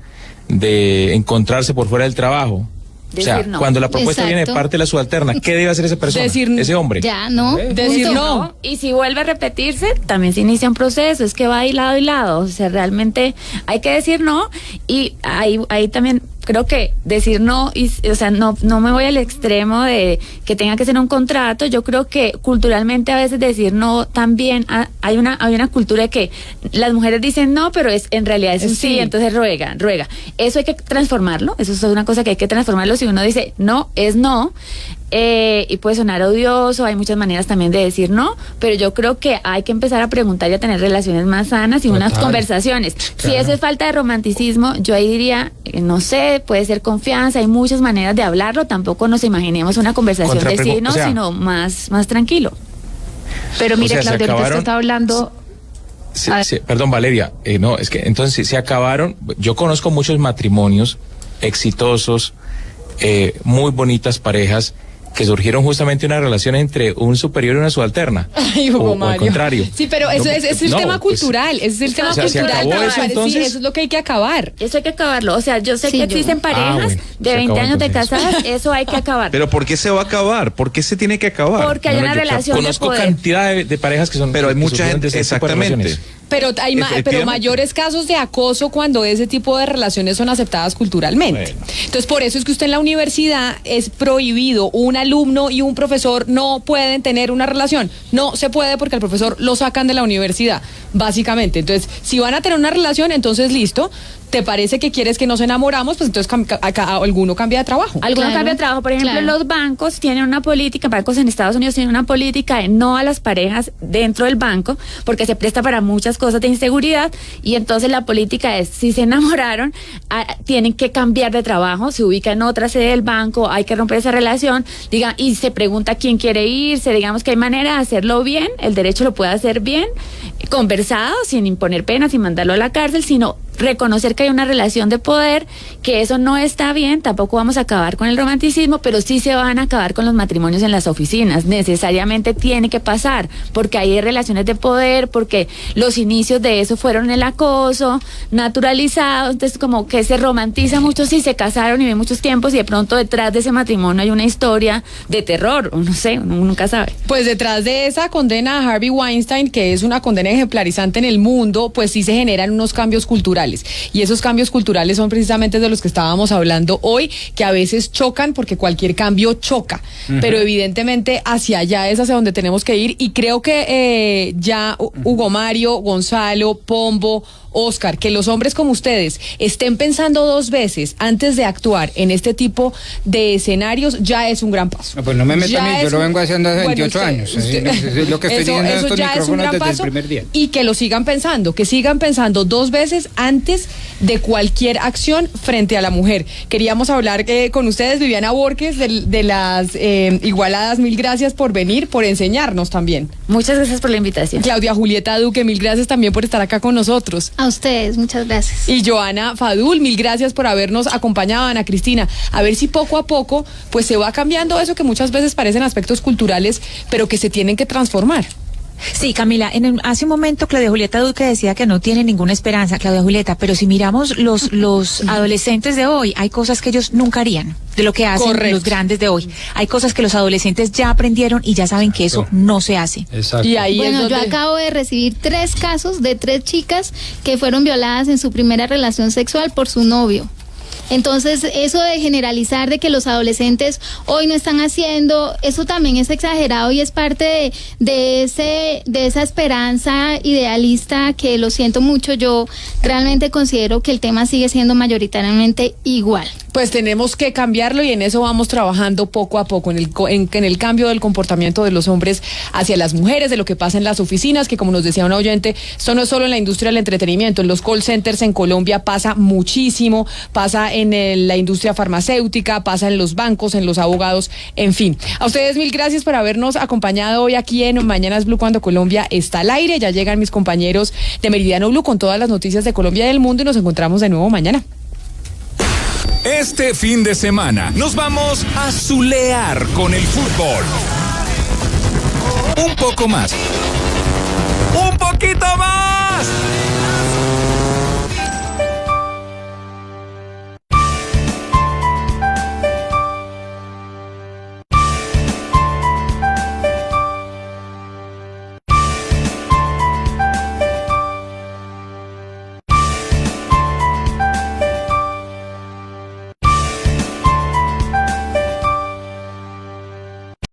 de encontrarse por fuera del trabajo? Decir, o sea, no. Cuando la propuesta viene de parte de la subalterna, ¿qué debe hacer esa persona, ese hombre? Ya, no. Decir no. Y si vuelve a repetirse, también se inicia un proceso, es que va de lado y lado, o sea, realmente hay que decir no, y ahí también creo que decir no, o sea, no me voy al extremo de que tenga que ser un contrato. Yo creo que culturalmente a veces decir no también hay una cultura de que las mujeres dicen no, pero en realidad es un sí, entonces ruega. Eso hay que transformarlo, eso es una cosa que hay que transformarlo. Si uno dice no, es no. Y puede sonar odioso, hay muchas maneras también de decir no, pero yo creo que hay que empezar a preguntar y a tener relaciones más sanas y unas conversaciones. Claro. Si eso es falta de romanticismo, yo ahí diría, no sé, puede ser confianza, hay muchas maneras de hablarlo, tampoco nos imaginemos una conversación de sí no, sino más tranquilo. Pero mire, Claudia, ahorita usted está hablando... Perdón, Valeria, no, es que entonces se acabaron. Yo conozco muchos matrimonios exitosos, muy bonitas parejas que surgieron justamente una relación entre un superior y una subalterna. Ay, Hugo Mario. O al contrario. Sí, pero eso es el tema cultural. Ese es el tema cultural. Eso es lo que hay que acabar. Eso hay que acabarlo. O sea, yo sé que existen parejas de 20 años de casadas, eso hay que acabar. Pero ¿por qué se va a acabar? ¿Por qué se tiene que acabar? Porque hay una relación de poder. Conozco cantidad de parejas que son... Pero hay mucha gente, exactamente. Pero hay mayores casos de acoso cuando ese tipo de relaciones son aceptadas culturalmente. Bueno. Entonces, por eso es que usted en la universidad es prohibido, un alumno y un profesor no pueden tener una relación. No se puede porque al profesor lo sacan de la universidad, básicamente. Entonces, si van a tener una relación, entonces listo. ¿Te parece que quieres que nos enamoramos? Pues entonces alguno cambia de trabajo. Alguno cambia de trabajo. Por ejemplo, los bancos tienen una política, bancos en Estados Unidos tienen una política de no a las parejas dentro del banco, porque se presta para muchas cosas de inseguridad, y entonces la política es, si se enamoraron, tienen que cambiar de trabajo, se ubica en otra sede del banco, hay que romper esa relación, y se pregunta quién quiere irse, digamos que hay manera de hacerlo bien, el derecho lo puede hacer bien, conversado, sin imponer pena, sin mandarlo a la cárcel, sino reconocer que hay una relación de poder, que eso no está bien. Tampoco vamos a acabar con el romanticismo, pero sí se van a acabar con los matrimonios en las oficinas. Necesariamente tiene que pasar, porque hay relaciones de poder, porque los inicios de eso fueron el acoso naturalizado, entonces como que se romantiza mucho si se casaron y ven muchos tiempos y de pronto detrás de ese matrimonio hay una historia de terror, o no sé, uno nunca sabe. Pues detrás de esa condena a Harvey Weinstein, que es una condena ejemplarizante en el mundo, pues sí se generan unos cambios culturales. Y esos cambios culturales son precisamente de los que estábamos hablando hoy, que a veces chocan porque cualquier cambio choca, pero evidentemente hacia allá es hacia donde tenemos que ir, y creo que ya Hugo Mario, Gonzalo, Pombo, Oscar, que los hombres como ustedes estén pensando 2 veces antes de actuar en este tipo de escenarios ya es un gran paso. No, pues no me meto a mí, yo lo vengo haciendo hace 28 años. Es lo que estoy diciendo en estos micrófonos desde el primer día. Y que lo sigan pensando, que sigan pensando 2 veces antes de cualquier acción frente a la mujer. Queríamos hablar con ustedes, Viviana Borges, de las Igualadas. Mil gracias por venir, por enseñarnos también. Muchas gracias por la invitación. Claudia Julieta Duque, mil gracias también por estar acá con nosotros. A ustedes, muchas gracias. Y Joana Fadul, mil gracias por habernos acompañado. Ana Cristina, a ver si poco a poco pues se va cambiando eso que muchas veces parecen aspectos culturales, pero que se tienen que transformar. Sí, Camila, hace un momento Claudia Julieta Duque decía que no tiene ninguna esperanza, Claudia Julieta, pero si miramos los adolescentes de hoy, hay cosas que ellos nunca harían, de lo que hacen los grandes de hoy. Hay cosas que los adolescentes ya aprendieron y ya saben que eso no se hace. Exacto. Y ahí Bueno, yo acabo de recibir 3 casos de 3 chicas que fueron violadas en su primera relación sexual por su novio. Entonces, eso de generalizar de que los adolescentes hoy no están haciendo, eso también es exagerado y es parte de esa esperanza idealista que, lo siento mucho, yo realmente considero que el tema sigue siendo mayoritariamente igual. Pues tenemos que cambiarlo y en eso vamos trabajando poco a poco, en el cambio del comportamiento de los hombres hacia las mujeres, de lo que pasa en las oficinas, que como nos decía una oyente, esto no es solo en la industria del entretenimiento, en los call centers en Colombia pasa muchísimo, pasa en la industria farmacéutica, pasa en los bancos, en los abogados, en fin. A ustedes 1000 gracias por habernos acompañado hoy aquí en Mañanas Blue cuando Colombia está al aire. Ya llegan mis compañeros de Meridiano Blue con todas las noticias de Colombia y del mundo y nos encontramos de nuevo mañana. Este fin de semana nos vamos a zulear con el fútbol. Un poco más.